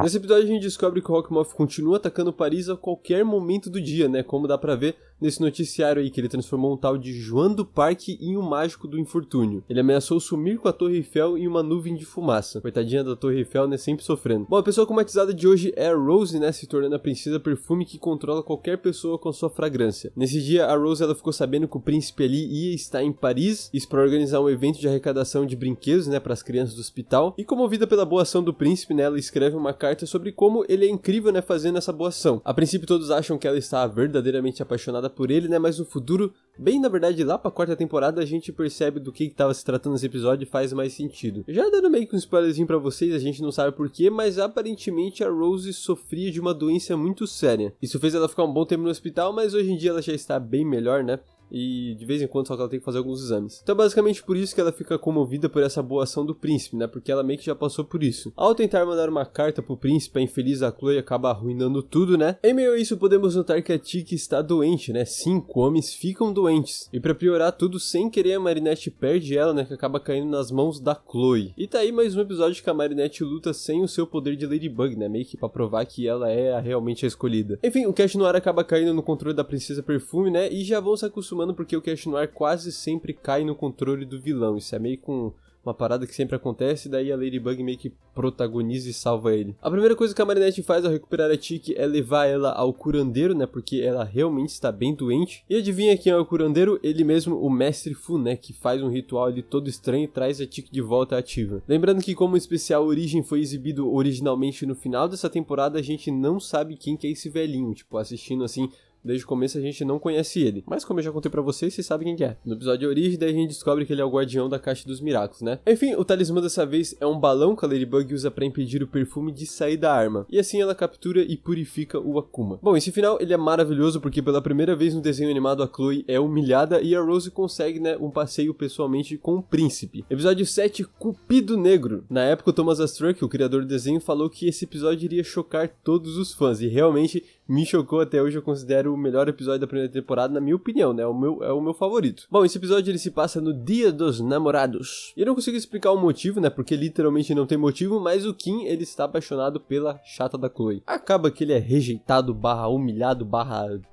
Nesse episódio a gente descobre que o Hawkmoth continua atacando Paris a qualquer momento do dia, né, como dá pra ver nesse noticiário aí, que ele transformou um tal de Joan do Parque em um mágico do infortúnio. Ele ameaçou sumir com a Torre Eiffel em uma nuvem de fumaça. Coitadinha da Torre Eiffel, né, sempre sofrendo. Bom, a pessoa akumatizada de hoje é a Rose, né, se tornando a princesa perfume que controla qualquer pessoa com sua fragrância. Nesse dia, a Rose, ela ficou sabendo que o príncipe ali ia estar em Paris, isso para organizar um evento de arrecadação de brinquedos, né, para as crianças do hospital. E comovida pela boa ação do príncipe, né, ela escreve uma carta sobre como ele é incrível, né, fazendo essa boa ação. A princípio, todos acham que ela está verdadeiramente apaixonada por ele, né, mas no futuro, bem na verdade lá pra 4ª temporada, a gente percebe do que tava se tratando nesse episódio e faz mais sentido. Já dando meio que um spoilerzinho pra vocês, a gente não sabe porquê, mas aparentemente a Rose sofria de uma doença muito séria. Isso fez ela ficar um bom tempo no hospital, mas hoje em dia ela já está bem melhor, né? E de vez em quando só que ela tem que fazer alguns exames. Então basicamente por isso que ela fica comovida por essa boa ação do príncipe, né, porque ela meio que já passou por isso. Ao tentar mandar uma carta pro príncipe, a infeliz a Chloe acaba arruinando tudo, né. Em meio a isso podemos notar que a Tiki está doente, né, 5 homens ficam doentes. E pra piorar tudo, sem querer a Marinette perde ela, né, que acaba caindo nas mãos da Chloe. E tá aí mais um episódio que a Marinette luta sem o seu poder de Ladybug, né, meio que pra provar que ela é realmente a escolhida. Enfim, o Cash Noir acaba caindo no controle da Princesa Perfume, né, e já vão se acostumando porque o Cash Noir quase sempre cai no controle do vilão. Isso é meio com uma parada que sempre acontece, daí a Ladybug meio que protagoniza e salva ele. A primeira coisa que a Marinette faz ao recuperar a Tiki é levar ela ao curandeiro, né, porque ela realmente está bem doente. E adivinha quem é o curandeiro? Ele mesmo, o Mestre Fu, né, que faz um ritual ali todo estranho e traz a Tiki de volta ativa. Lembrando que como o especial Origem foi exibido originalmente no final dessa temporada, a gente não sabe quem que é esse velhinho, tipo, assistindo assim desde o começo a gente não conhece ele, mas como eu já contei pra vocês, vocês sabem quem que é. No episódio de Origem, daí a gente descobre que ele é o guardião da Caixa dos Miraculous, né? Enfim, o talismã dessa vez é um balão que a Ladybug usa pra impedir o perfume de sair da arma, e assim ela captura e purifica o Akuma. Bom, esse final ele é maravilhoso porque pela primeira vez no desenho animado a Chloe é humilhada e a Rose consegue, né, um passeio pessoalmente com o príncipe. Episódio 7, Cupido Negro. Na época o Thomas Astruck, o criador do desenho, falou que esse episódio iria chocar todos os fãs, e realmente me chocou. Até hoje eu considero o melhor episódio da primeira temporada, na minha opinião, né? É o meu favorito. Bom, esse episódio ele se passa no Dia dos Namorados. E eu não consigo explicar o motivo, né? Porque literalmente não tem motivo, mas o Kim, ele está apaixonado pela chata da Chloe. Acaba que ele é rejeitado, humilhado,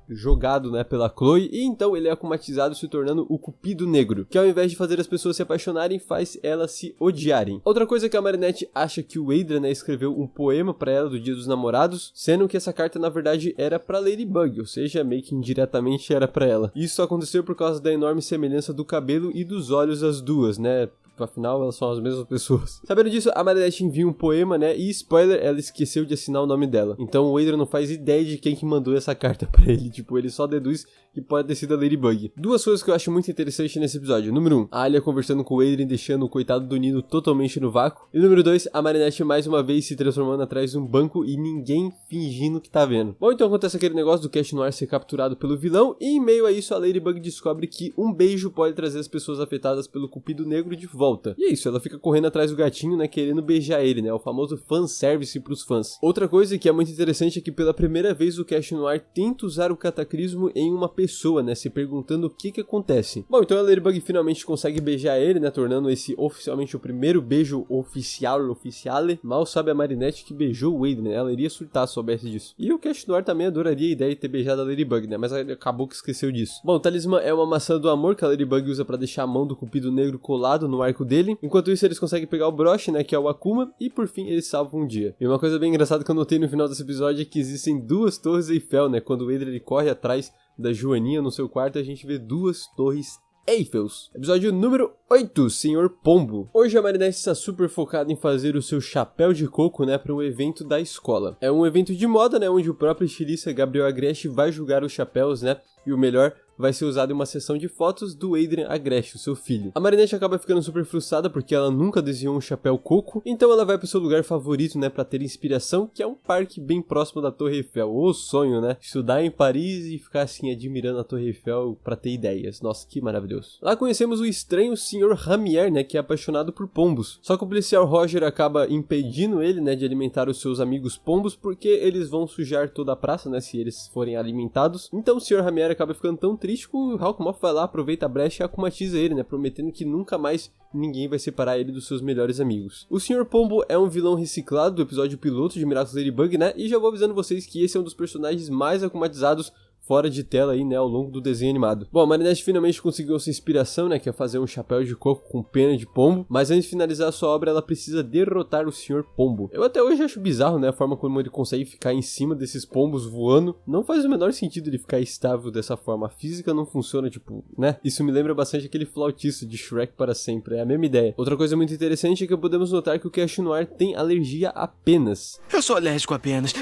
jogado, né, pela Chloe, e então ele é akumatizado, se tornando o Cupido Negro, que ao invés de fazer as pessoas se apaixonarem, faz elas se odiarem. Outra coisa é que a Marinette acha que o Adrien, né, escreveu um poema pra ela do Dia dos Namorados, sendo que essa carta na verdade verdade era pra Ladybug, ou seja, meio que indiretamente era pra ela. Isso aconteceu por causa da enorme semelhança do cabelo e dos olhos das duas, né? Afinal, elas são as mesmas pessoas. Sabendo disso, a Marinette envia um poema, né? E spoiler, ela esqueceu de assinar o nome dela. Então o Adrian não faz ideia de quem que mandou essa carta pra ele. Tipo, ele só deduz que pode ter sido a Ladybug. Duas coisas que eu acho muito interessante nesse episódio. Número 1, a Alia conversando com o Adrian, deixando o coitado do Nino totalmente no vácuo. E número 2, a Marinette mais uma vez se transformando atrás de um banco e ninguém fingindo que tá vendo. Bom, então acontece aquele negócio do Cat Noir ser capturado pelo vilão. E em meio a isso, a Ladybug descobre que um beijo pode trazer as pessoas afetadas pelo Cupido Negro de volta. E é isso, ela fica correndo atrás do gatinho, né, querendo beijar ele, né, o famoso fanservice pros fãs. Outra coisa que é muito interessante é que pela primeira vez o Cat Noir tenta usar o cataclismo em uma pessoa, né, se perguntando o que acontece. Bom, então a Ladybug finalmente consegue beijar ele, né, tornando esse oficialmente o primeiro beijo oficiale. Mal sabe a Marinette que beijou o Adrian, né, ela iria surtar se soubesse disso. E o Cat Noir também adoraria a ideia de ter beijado a Ladybug, né, mas acabou que esqueceu disso. Bom, o talismã é uma maçã do amor que a Ladybug usa pra deixar a mão do Cupido Negro colado no arco dele. Enquanto isso, eles conseguem pegar o broche, né, que é o Akuma, e por fim eles salvam um dia. E uma coisa bem engraçada que eu notei no final desse episódio é que existem duas torres Eiffel, né, quando o Adrian ele corre atrás da Joaninha no seu quarto, a gente vê duas torres Eiffels. Episódio número 8, Senhor Pombo. Hoje a Marinette está super focada em fazer o seu chapéu de coco, né, para um evento da escola. É um evento de moda, né, onde o próprio estilista Gabriel Agreste vai julgar os chapéus, né, e o melhor vai ser usado em uma sessão de fotos do Adrian Agreste, o seu filho. A Marinette acaba ficando super frustrada porque ela nunca desenhou um chapéu coco, então ela vai pro seu lugar favorito, né, pra ter inspiração, que é um parque bem próximo da Torre Eiffel. O sonho, né? Estudar em Paris e ficar assim admirando a Torre Eiffel pra ter ideias. Nossa, que maravilhoso. Lá conhecemos o estranho Sr. Ramier, né, que é apaixonado por pombos. Só que o policial Roger acaba impedindo ele, né, de alimentar os seus amigos pombos, porque eles vão sujar toda a praça, né, se eles forem alimentados. Então o Sr. Ramier acaba ficando tão triste que o Hawkmoth vai lá, aproveita a brecha e acumatiza ele, né, prometendo que nunca mais ninguém vai separar ele dos seus melhores amigos. O Sr. Pombo é um vilão reciclado do episódio piloto de Miraculous Ladybug, né, e já vou avisando vocês que esse é um dos personagens mais acumatizados fora de tela aí, né, ao longo do desenho animado. Bom, a Marinette finalmente conseguiu essa inspiração, né, que é fazer um chapéu de coco com pena de pombo, mas antes de finalizar a sua obra, ela precisa derrotar o Sr. Pombo. Eu até hoje acho bizarro, né, a forma como ele consegue ficar em cima desses pombos voando. Não faz o menor sentido ele ficar estável dessa forma. A física não funciona, tipo, né? Isso me lembra bastante aquele flautista de Shrek para sempre, é a mesma ideia. Outra coisa muito interessante é que podemos notar que o Cat Noir tem alergia a penas. Eu sou alérgico a penas.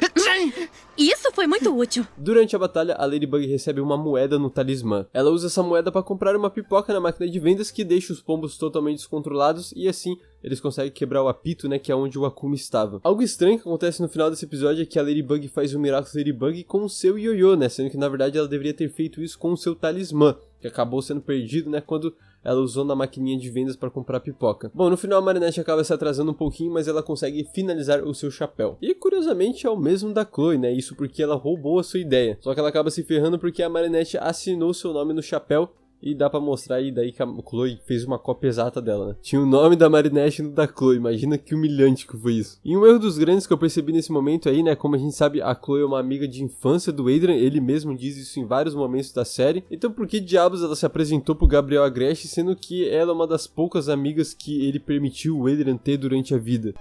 Isso foi muito útil. Durante a batalha, a Ladybug recebe uma moeda no talismã. Ela usa essa moeda para comprar uma pipoca na máquina de vendas que deixa os pombos totalmente descontrolados e assim eles conseguem quebrar o apito, né, que é onde o Akuma estava. Algo estranho que acontece no final desse episódio é que a Ladybug faz o Miraculous Ladybug com o seu ioiô, né, sendo que na verdade ela deveria ter feito isso com o seu talismã, que acabou sendo perdido, né, quando ela usou na maquininha de vendas para comprar pipoca. Bom, no final a Marinette acaba se atrasando um pouquinho, mas ela consegue finalizar o seu chapéu. E curiosamente é o mesmo da Chloe, né? Isso porque ela roubou a sua ideia. Só que ela acaba se ferrando porque a Marinette assinou seu nome no chapéu. E dá pra mostrar aí daí que a Chloe fez uma cópia exata dela, né? Tinha o nome da Marinette no da Chloe, imagina que humilhante que foi isso. E um erro dos grandes que eu percebi nesse momento aí, né? Como a gente sabe, a Chloe é uma amiga de infância do Adrian, ele mesmo diz isso em vários momentos da série. Então por que diabos ela se apresentou pro Gabriel Agreste, sendo que ela é uma das poucas amigas que ele permitiu o Adrian ter durante a vida?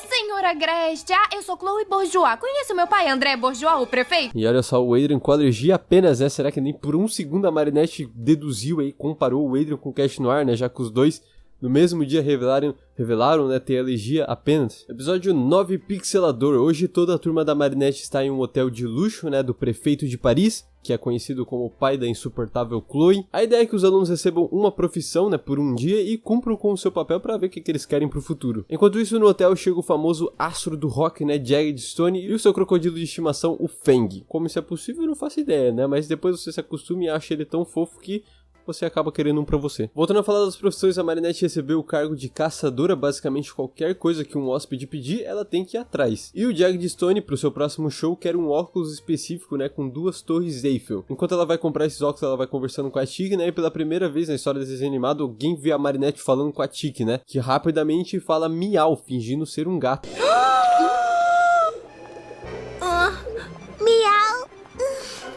Senhor Agreste, eu sou Chloe Bourgeois. Conhece meu pai, André Bourgeois, o prefeito? E olha só, o Adrian com alergia apenas, né? Será que nem por um segundo a Marinette deduziu aí, comparou o Adrian com o Cat Noir, né? Já que os dois no mesmo dia revelaram, né, ter alergia apenas. Episódio 9, Pixelador. Hoje toda a turma da Marinette está em um hotel de luxo, né, do prefeito de Paris, que é conhecido como o pai da insuportável Chloe. A ideia é que os alunos recebam uma profissão, né, por um dia e cumpram com o seu papel para ver o que eles querem pro futuro. Enquanto isso, no hotel chega o famoso astro do rock, né, Jagged Stone, e o seu crocodilo de estimação, o Fang. Como isso é possível, eu não faço ideia, né, mas depois você se acostuma e acha ele tão fofo que você acaba querendo um pra você. Voltando a falar das profissões, a Marinette recebeu o cargo de caçadora. Basicamente qualquer coisa que um hóspede pedir, ela tem que ir atrás. E o Jagged Stone, pro seu próximo show, quer um óculos específico, né, com 2 torres Eiffel. Enquanto ela vai comprar esses óculos, ela vai conversando com a Tig, né, e pela primeira vez na história desse desenho animado, alguém vê a Marinette falando com a Tig, né, que rapidamente fala miau, fingindo ser um gato.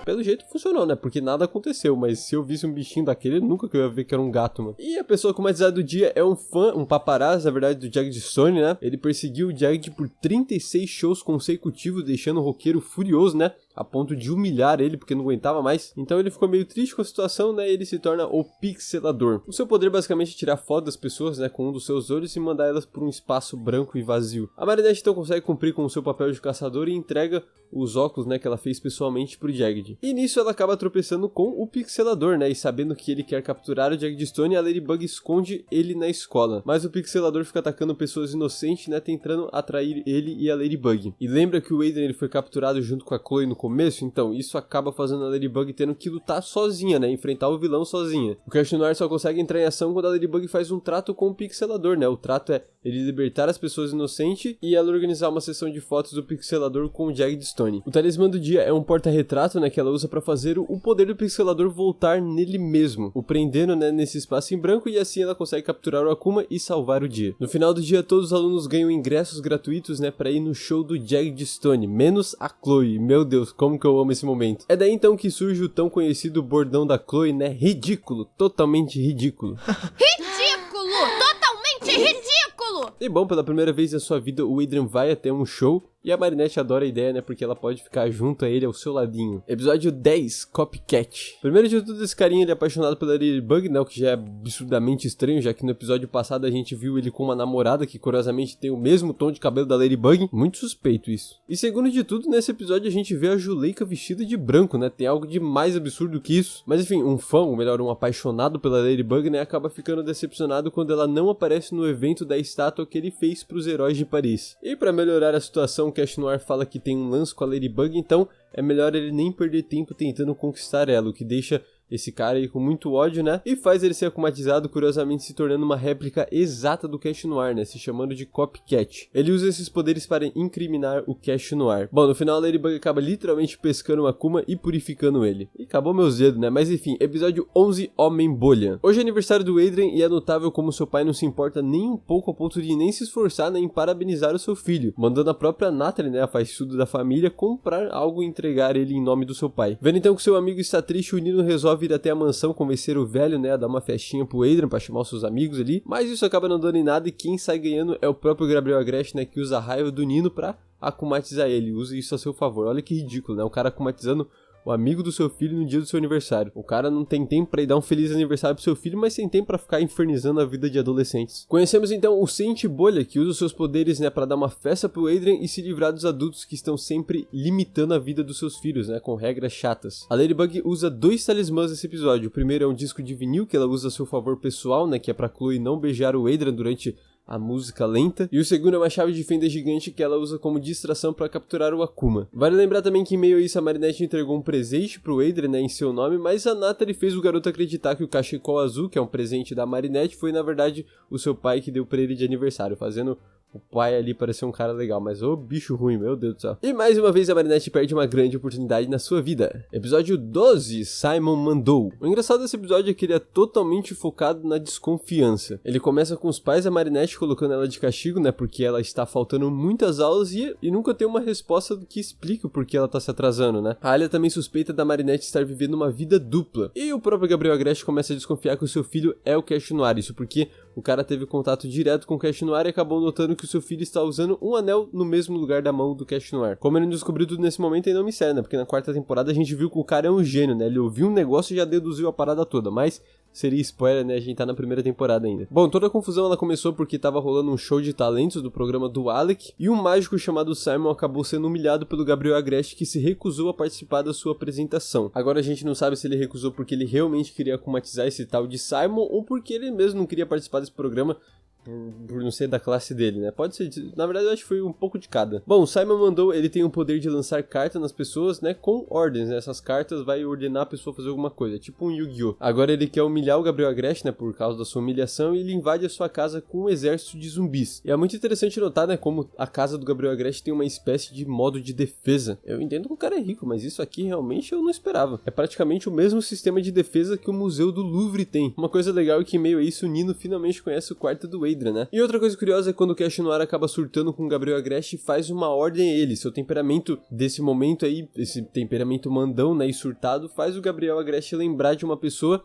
Pelo jeito funcionou, né? Porque nada aconteceu, mas se eu visse um bichinho daquele, nunca que eu ia ver que era um gato, mano. E a pessoa com mais do dia é um fã, um paparazzo, na verdade, do Jagged Stone, né? Ele perseguiu o Jagged por 36 shows consecutivos, deixando o roqueiro furioso, né? a ponto de humilhar ele porque não aguentava mais. Então ele ficou meio triste com a situação, né, e ele se torna o Pixelador. O seu poder basicamente é tirar foto das pessoas, né, com um dos seus olhos e mandar elas por um espaço branco e vazio. A Marinette então consegue cumprir com o seu papel de caçador e entrega os óculos, né, que ela fez pessoalmente pro Jagged. E nisso ela acaba tropeçando com o Pixelador, né, e sabendo que ele quer capturar o Jagged Stone, a Ladybug esconde ele na escola. Mas o Pixelador fica atacando pessoas inocentes, né, tentando atrair ele e a Ladybug. E lembra que o Adrien ele foi capturado junto com a Chloe no começo? Então isso acaba fazendo a Ladybug tendo que lutar sozinha, né, enfrentar o vilão sozinha. O Cash Noir só consegue entrar em ação quando a Ladybug faz um trato com o Pixelador, né, o trato é ele libertar as pessoas inocentes e ela organizar uma sessão de fotos do Pixelador com o Jagged Stone. O Talismã do Dia é um porta-retrato, né, que ela usa pra fazer o poder do Pixelador voltar nele mesmo, o prendendo, né, nesse espaço em branco, e assim ela consegue capturar o Akuma e salvar o dia. No final do dia, todos os alunos ganham ingressos gratuitos, né, pra ir no show do Jagged Stone, menos a Chloe. Meu Deus, como que eu amo esse momento. É daí então que surge o tão conhecido bordão da Chloe, né, ridículo, totalmente ridículo. Ridículo! Totalmente ridículo! E bom, pela primeira vez na sua vida, o Adrien vai até um show. E a Marinette adora a ideia, né, porque ela pode ficar junto a ele ao seu ladinho. Episódio 10, Copycat. Primeiro de tudo, esse carinha ele é apaixonado pela Ladybug, né, o que já é absurdamente estranho, já que no episódio passado a gente viu ele com uma namorada que curiosamente tem o mesmo tom de cabelo da Ladybug. Muito suspeito isso. E segundo de tudo, nesse episódio a gente vê a Juleika vestida de branco, né, tem algo de mais absurdo que isso. Mas enfim, um fã, ou melhor, um apaixonado pela Ladybug, né, acaba ficando decepcionado quando ela não aparece no evento da estátua que ele fez pros heróis de Paris. E pra melhorar a situação, Cash Noir fala que tem um lance com a Ladybug, então é melhor ele nem perder tempo tentando conquistar ela, o que deixa esse cara aí com muito ódio, né? E faz ele ser akumatizado, curiosamente se tornando uma réplica exata do Cash Noir, né? Se chamando de Copycat. Ele usa esses poderes para incriminar o Cash Noir. Bom, no final a Ladybug acaba literalmente pescando o Akuma e purificando ele. E acabou meus dedos, né? Mas enfim, episódio 11, Homem Bolha. Hoje é aniversário do Adrien e é notável como seu pai não se importa nem um pouco ao ponto de nem se esforçar, né, em parabenizar o seu filho, mandando a própria Natalie, né, a faz tudo da família, comprar algo e entregar ele em nome do seu pai. Vendo então que seu amigo está triste, o Nino resolve ir até a mansão convencer o velho, né, a dar uma festinha pro Adrien pra chamar os seus amigos ali, mas isso acaba não dando em nada e quem sai ganhando é o próprio Gabriel Agreste, né, que usa a raiva do Nino pra akumatizar ele, usa isso a seu favor. Olha que ridículo, né, o cara akumatizando o amigo do seu filho no dia do seu aniversário. O cara não tem tempo pra ir dar um feliz aniversário pro seu filho, mas tem tempo pra ficar infernizando a vida de adolescentes. Conhecemos então o Saint Bolha, que usa os seus poderes, né, pra dar uma festa pro Adrien e se livrar dos adultos que estão sempre limitando a vida dos seus filhos, né, com regras chatas. A Ladybug usa 2 talismãs nesse episódio. O primeiro é um disco de vinil que ela usa a seu favor pessoal, né, que é pra Chloe não beijar o Adrien durante a música lenta, e o segundo é uma chave de fenda gigante que ela usa como distração para capturar o Akuma. Vale lembrar também que em meio a isso a Marinette entregou um presente pro Adrien, né, em seu nome, mas a Natalie fez o garoto acreditar que o cachecol azul, que é um presente da Marinette, foi na verdade o seu pai que deu pra ele de aniversário, fazendo o pai ali parecer um cara legal, mas ô bicho ruim, meu Deus do céu. E mais uma vez a Marinette perde uma grande oportunidade na sua vida. Episódio 12, Simon mandou. O engraçado desse episódio é que ele é totalmente focado na desconfiança. Ele começa com os pais da Marinette colocando ela de castigo, né, porque ela está faltando muitas aulas e nunca tem uma resposta que explique o porquê ela tá se atrasando, né. A Alia também suspeita da Marinette estar vivendo uma vida dupla. E o próprio Gabriel Agreste começa a desconfiar que o seu filho é o Cash Noir, isso porque o cara teve contato direto com o Cash Noir e acabou notando que o seu filho está usando um anel no mesmo lugar da mão do Cash Noir. Como ele não descobriu tudo nesse momento, ele não me sério, né? Porque na 4ª temporada a gente viu que o cara é um gênio, né? Ele ouviu um negócio e já deduziu a parada toda, mas seria spoiler, né? A gente tá na 1ª temporada ainda. Bom, toda a confusão ela começou porque tava rolando um show de talentos do programa do Alec e um mágico chamado Simon acabou sendo humilhado pelo Gabriel Agreste, que se recusou a participar da sua apresentação. Agora a gente não sabe se ele recusou porque ele realmente queria akumatizar esse tal de Simon ou porque ele mesmo não queria participar desse programa por não ser da classe dele, né? Pode ser, na verdade eu acho que foi um pouco de cada. Bom, o Simon mandou, ele tem o poder de lançar cartas nas pessoas, né, com ordens, né? Essas cartas vai ordenar a pessoa a fazer alguma coisa, tipo um Yu-Gi-Oh! Agora ele quer humilhar o Gabriel Agreste, né, por causa da sua humilhação, e ele invade a sua casa com um exército de zumbis. E é muito interessante notar, né, como a casa do Gabriel Agreste tem uma espécie de modo de defesa. Eu entendo que o cara é rico, mas isso aqui realmente eu não esperava. É praticamente o mesmo sistema de defesa que o Museu do Louvre tem. Uma coisa legal é que em meio a isso o Nino finalmente conhece o quarto do Adrien, né? E outra coisa curiosa é quando o Cash Noir acaba surtando com o Gabriel Agreste e faz uma ordem a ele. Seu temperamento desse momento aí, esse temperamento mandão, né, e surtado, faz o Gabriel Agreste lembrar de uma pessoa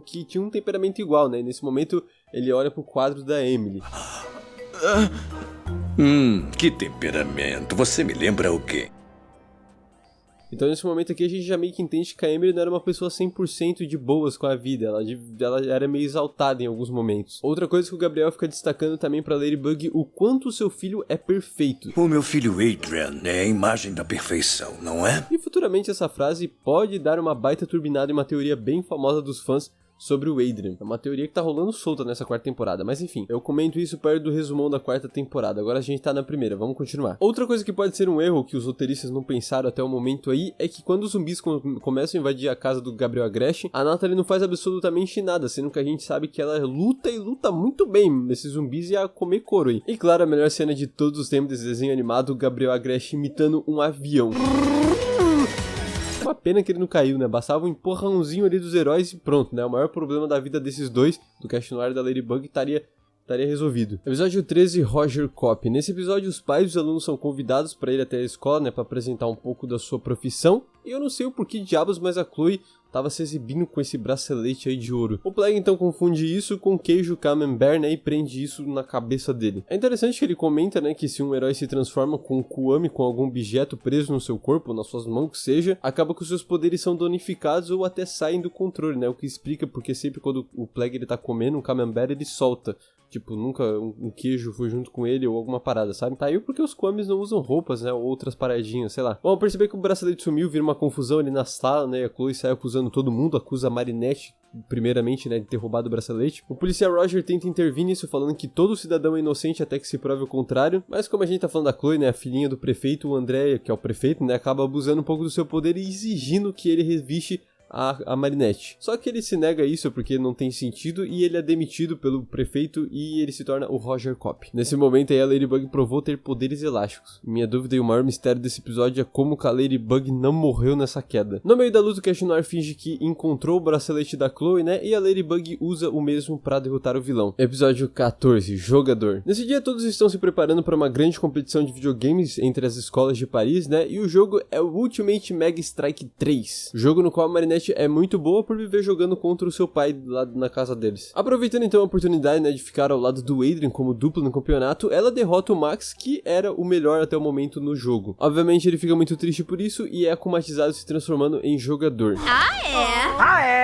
que tinha um temperamento igual, né? E nesse momento ele olha pro quadro da Emily. Que temperamento. Você me lembra o quê? Então nesse momento aqui a gente já meio que entende que a Emily não era uma pessoa 100% de boas com a vida, ela era meio exaltada em alguns momentos. Outra coisa que o Gabriel fica destacando também pra Ladybug, o quanto o seu filho é perfeito. O meu filho Adrian é a imagem da perfeição, não é? E futuramente essa frase pode dar uma baita turbinada em uma teoria bem famosa dos fãs sobre o Adrian. É uma teoria que tá rolando solta nessa quarta temporada, mas enfim, eu comento isso perto do resumão da quarta temporada, agora a gente tá na primeira, vamos continuar. Outra coisa que pode ser um erro que os roteiristas não pensaram até o momento aí, é que quando os zumbis começam a invadir a casa do Gabriel Agreste, a Natalie não faz absolutamente nada, sendo que a gente sabe que ela luta e luta muito bem nesses zumbis e a comer couro aí. E claro, a melhor cena de todos os tempos desse desenho animado, o Gabriel Agreste imitando um avião. Uma pena que ele não caiu, né? Bastava um empurrãozinho ali dos heróis e pronto, né? O maior problema da vida desses dois, do Cast Noir e da Ladybug, estaria resolvido. Episódio 13, Roger Cop. Nesse episódio, os pais dos alunos são convidados para ir até a escola, né? Para apresentar um pouco da sua profissão. E eu não sei o porquê diabos, mas a Chloe tava se exibindo com esse bracelete aí de ouro. O Plague então confunde isso com queijo camembert, né, e prende isso na cabeça dele. É interessante que ele comenta, né, que se um herói se transforma com um Kwami, com algum objeto preso no seu corpo, nas suas mãos que seja, acaba que os seus poderes são danificados ou até saem do controle, né, o que explica porque sempre quando o Plague ele tá comendo um camembert ele solta. Tipo, nunca um queijo foi junto com ele ou alguma parada, sabe? Tá aí porque os Kwamis não usam roupas, né? Ou outras paradinhas, sei lá. Bom, eu percebi que o bracelete sumiu, vira uma confusão ali na sala, né? A Chloe sai acusando todo mundo, acusa a Marinette, primeiramente, né? De ter roubado o bracelete. O policial Roger tenta intervir nisso, falando que todo cidadão é inocente até que se prove o contrário. Mas como a gente tá falando da Chloe, né? A filhinha do prefeito, o André, que é o prefeito, né? Acaba abusando um pouco do seu poder e exigindo que ele reviste a Marinette. Só que ele se nega isso porque não tem sentido e ele é demitido pelo prefeito e ele se torna o Roger Cop. Nesse momento aí a Ladybug provou ter poderes elásticos. Minha dúvida e o maior mistério desse episódio é como que a Ladybug não morreu nessa queda. No meio da luta, o Cast Noir finge que encontrou o bracelete da Chloe, né? E a Ladybug usa o mesmo para derrotar o vilão. Episódio 14, Jogador. Nesse dia todos estão se preparando para uma grande competição de videogames entre as escolas de Paris, né? E o jogo é o Ultimate Mega Strike 3. Jogo no qual a Marinette é muito boa por viver jogando contra o seu pai lá na casa deles. Aproveitando então a oportunidade, né, de ficar ao lado do Adrian como dupla no campeonato, ela derrota o Max, que era o melhor até o momento no jogo. Obviamente ele fica muito triste por isso e é akumatizado se transformando em jogador. Ah, é?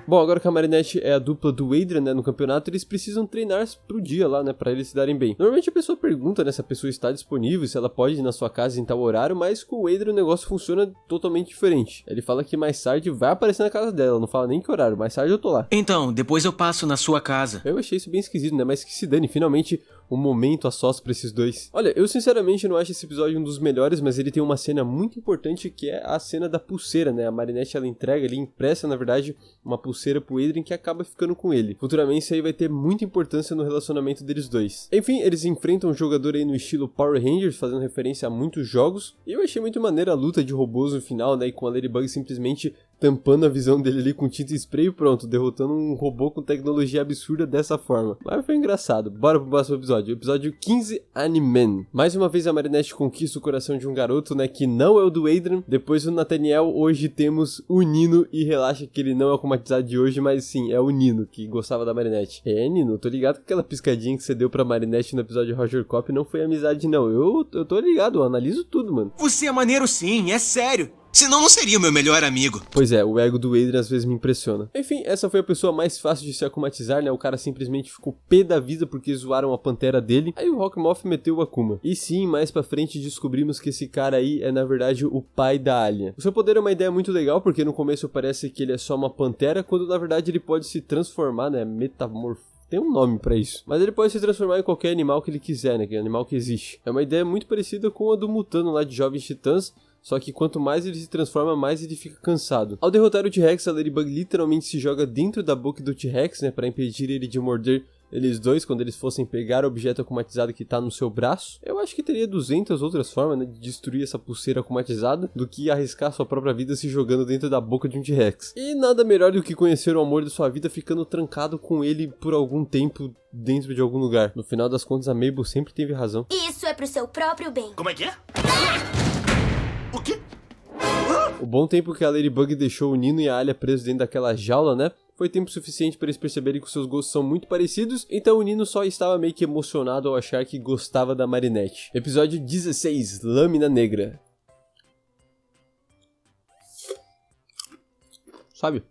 Bom, agora que a Marinette é a dupla do Adrian, né, no campeonato, eles precisam treinar pro dia lá, né, pra eles se darem bem. Normalmente a pessoa pergunta, né, se a pessoa está disponível, se ela pode ir na sua casa em tal horário, mas com o Adrian o negócio funciona totalmente diferente. Ele fala que mais tarde vai aparecer na casa dela, não fala nem que horário, mais tarde eu tô lá. Então, depois eu passo na sua casa. Eu achei isso bem esquisito, né, mas que se dane, finalmente um momento a sós pra esses dois. Olha, eu sinceramente não acho esse episódio um dos melhores, mas ele tem uma cena muito importante que é a cena da pulseira, né? A Marinette, ela entrega ali, empresta, na verdade, uma pulseira pro Adrian que acaba ficando com ele. Futuramente isso aí vai ter muita importância no relacionamento deles dois. Enfim, eles enfrentam um jogador aí no estilo Power Rangers, fazendo referência a muitos jogos, e eu achei muito maneira a luta de robôs no final, né? E com a Ladybug simplesmente tampando a visão dele ali com tinta spray e pronto, derrotando um robô com tecnologia absurda dessa forma. Mas foi engraçado. Bora pro próximo episódio. Episódio 15, Anime. Mais uma vez a Marinette conquista o coração de um garoto, né, que não é o do Adrian. Depois do Nathaniel, hoje temos o Nino, e relaxa que ele não é o comatizado de hoje, mas sim, é o Nino, que gostava da Marinette. É, Nino, tô ligado que aquela piscadinha que você deu pra Marinette no episódio Roger Cop não foi amizade não. Eu tô ligado, eu analiso tudo, mano. Você é maneiro sim, é sério. Senão não seria o meu melhor amigo. Pois é, o ego do Adrian às vezes me impressiona. Enfim, essa foi a pessoa mais fácil de se akumatizar, né? O cara simplesmente ficou pé da vida porque zoaram a pantera dele. Aí o Rockmoth meteu o Akuma. E sim, mais pra frente descobrimos que esse cara aí é na verdade o pai da Alien. O seu poder é uma ideia muito legal, porque no começo parece que ele é só uma pantera, quando na verdade ele pode se transformar, né? Tem um nome pra isso. Mas ele pode se transformar em qualquer animal que ele quiser, né? Que é um animal que existe. É uma ideia muito parecida com a do Mutano lá de Jovens Titãs, só que quanto mais ele se transforma, mais ele fica cansado. Ao derrotar o T-Rex, a Ladybug literalmente se joga dentro da boca do T-Rex, né, para impedir ele de morder eles dois quando eles fossem pegar o objeto akumatizado que tá no seu braço. Eu acho que teria 200 outras formas, né, de destruir essa pulseira akumatizada do que arriscar sua própria vida se jogando dentro da boca de um T-Rex. E nada melhor do que conhecer o amor da sua vida ficando trancado com ele por algum tempo dentro de algum lugar. No final das contas, a Mabel sempre teve razão. Isso é pro seu próprio bem. Como é que é? O quê? O bom tempo que a Ladybug deixou o Nino e a Alia presos dentro daquela jaula, né? Foi tempo suficiente para eles perceberem que os seus gostos são muito parecidos, então o Nino só estava meio que emocionado ao achar que gostava da Marinette. Episódio 16, Lâmina Negra. sabe?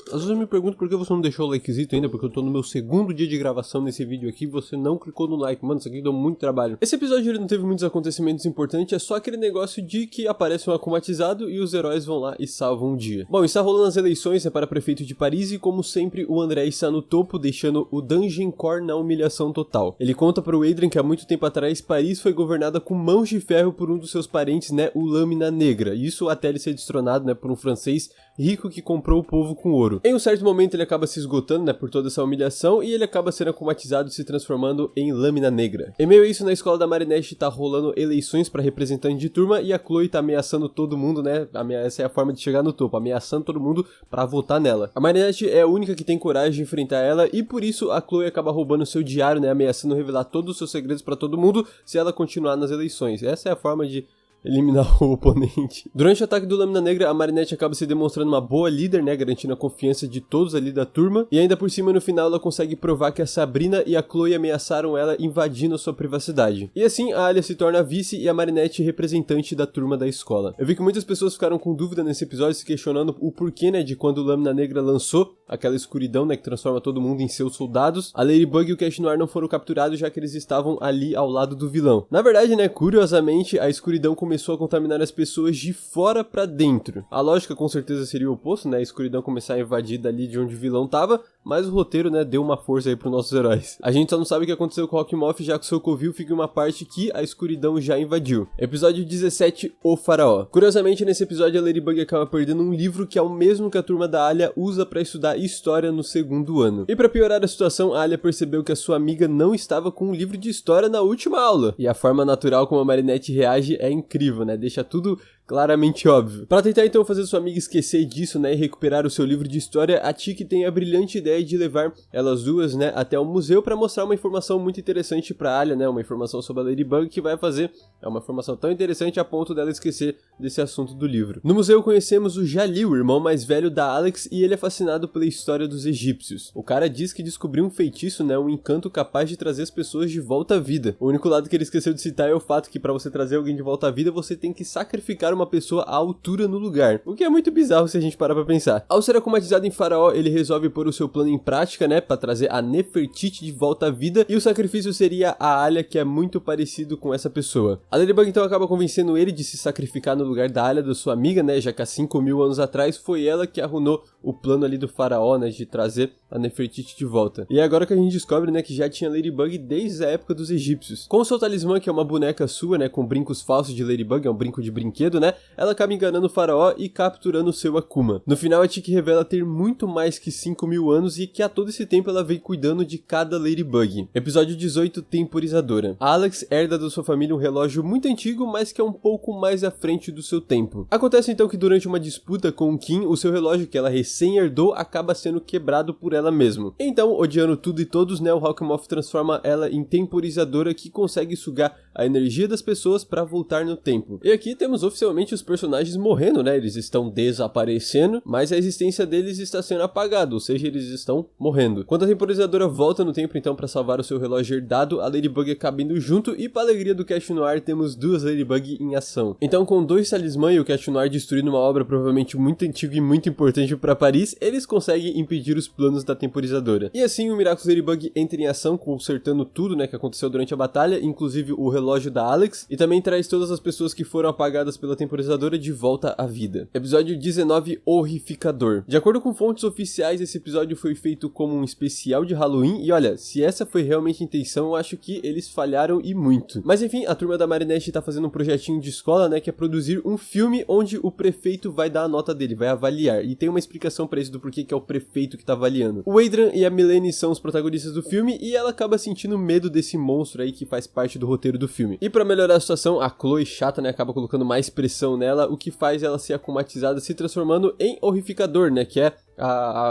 Às vezes eu me pergunto por que você não deixou o likezito ainda, porque eu tô no meu segundo dia de gravação nesse vídeo aqui e você não clicou no like. Mano, isso aqui deu muito trabalho. Esse episódio ele não teve muitos acontecimentos importantes, é só aquele negócio de que aparece um akumatizado e os heróis vão lá e salvam o dia. Bom, está rolando as eleições, para prefeito de Paris e como sempre o André está no topo, deixando o Dungeon Core na humilhação total. Ele conta para o Adrian que há muito tempo atrás Paris foi governada com mãos de ferro por um dos seus parentes, né, o Lâmina Negra. Isso até ele ser destronado, né, por um francês rico que comprou o povo com ouro. Em um certo momento ele acaba se esgotando, né, por toda essa humilhação e ele acaba sendo akumatizado e se transformando em Lâmina Negra. Em meio a isso, na escola da Marinette tá rolando eleições para representante de turma e a Chloe tá ameaçando todo mundo, né, essa é a forma de chegar no topo, ameaçando todo mundo para votar nela. A Marinette é a única que tem coragem de enfrentar ela e por isso a Chloe acaba roubando seu diário, né, ameaçando revelar todos os seus segredos para todo mundo se ela continuar nas eleições. Essa é a forma de eliminar o oponente. Durante o ataque do Lâmina Negra, a Marinette acaba se demonstrando uma boa líder, né, garantindo a confiança de todos ali da turma, e ainda por cima no final ela consegue provar que a Sabrina e a Chloe ameaçaram ela invadindo a sua privacidade. E assim a Alia se torna vice e a Marinette representante da turma da escola. Eu vi que muitas pessoas ficaram com dúvida nesse episódio, se questionando o porquê, né, de quando o Lâmina Negra lançou aquela escuridão, né, que transforma todo mundo em seus soldados, a Ladybug e o Cat Noir não foram capturados já que eles estavam ali ao lado do vilão. Na verdade, né, curiosamente, a escuridão começou a contaminar as pessoas de fora pra dentro. A lógica com certeza seria o oposto, né, a escuridão começar a invadir dali de onde o vilão tava, mas o roteiro, né, deu uma força aí pros nossos heróis. A gente só não sabe o que aconteceu com o Rock Moth, já que o Sokoville fica em uma parte que a escuridão já invadiu. Episódio 17, O Faraó. Curiosamente, nesse episódio a Ladybug acaba perdendo um livro que é o mesmo que a turma da Alia usa pra estudar história no segundo ano. E pra piorar a situação, a Alia percebeu que a sua amiga não estava com um livro de história na última aula. E a forma natural como a Marinette reage é incrível, né, deixa tudo claramente óbvio. Para tentar então fazer sua amiga esquecer disso, né, e recuperar o seu livro de história, a Tiki tem a brilhante ideia de levar elas duas, né, até o museu para mostrar uma informação muito interessante para Alia, né, uma informação sobre a Ladybug que vai fazer uma informação tão interessante a ponto dela esquecer desse assunto do livro. No museu conhecemos o Jalil, o irmão mais velho da Alex, e ele é fascinado pela história dos egípcios. O cara diz que descobriu um feitiço, né, um encanto capaz de trazer as pessoas de volta à vida. O único lado que ele esqueceu de citar é o fato que para você trazer alguém de volta à vida, você tem que sacrificar uma pessoa à altura no lugar, o que é muito bizarro se a gente parar pra pensar. Ao ser akumatizado em Faraó, ele resolve pôr o seu plano em prática, né, pra trazer a Nefertiti de volta à vida, e o sacrifício seria a Alia, que é muito parecido com essa pessoa. A Ladybug então acaba convencendo ele de se sacrificar no lugar da Alia, da sua amiga, né, já que há 5.000 anos atrás foi ela que arruinou o plano ali do Faraó, né, de trazer a Nefertiti de volta. E é agora que a gente descobre, né, que já tinha Ladybug desde a época dos egípcios. Com o seu talismã, que é uma boneca sua, né, com brincos falsos de Ladybug, é um brinco de brinquedo, né, ela acaba enganando o Faraó e capturando o seu Akuma. No final, a Tiki revela ter muito mais que 5.000 anos e que a todo esse tempo ela veio cuidando de cada Ladybug. Episódio 18, Temporizadora. A Alex herda da sua família um relógio muito antigo, mas que é um pouco mais à frente do seu tempo. Acontece então que durante uma disputa com o Kim, o seu relógio que ela recém herdou acaba sendo quebrado por ela mesma. Então, odiando tudo e todos, né, o Hawkmoth transforma ela em temporizadora que consegue sugar a energia das pessoas para voltar no tempo. E aqui temos oficialmente os personagens morrendo, né, eles estão desaparecendo, mas a existência deles está sendo apagada, ou seja, eles estão morrendo. Quando a temporizadora volta no tempo então para salvar o seu relógio herdado, a Ladybug acaba indo junto e para alegria do Cat Noir temos duas Ladybug em ação. Então, com dois talismãs e o Cat Noir destruindo uma obra provavelmente muito antiga e muito importante para Paris, eles conseguem impedir os planos da temporizadora. E assim o Miraculous Ladybug entra em ação, consertando tudo, né, que aconteceu durante a batalha, inclusive o relógio da Alex, e também traz todas as pessoas que foram apagadas pela temporizadora de volta à vida. Episódio 19, Horrificador. De acordo com fontes oficiais, esse episódio foi feito como um especial de Halloween, e olha, se essa foi realmente a intenção, eu acho que eles falharam e muito. Mas enfim, a turma da Marinette tá fazendo um projetinho de escola, né, que é produzir um filme onde o prefeito vai dar a nota dele, vai avaliar, e tem uma explicação pra isso do porquê que é o prefeito que tá avaliando. O Adrian e a Milene são os protagonistas do filme, e ela acaba sentindo medo desse monstro aí que faz parte do roteiro do filme. E pra melhorar a situação, a Chloe chata, né, acaba colocando mais pressão nela, o que faz ela ser akumatizada, se transformando em Horrificador, né, que é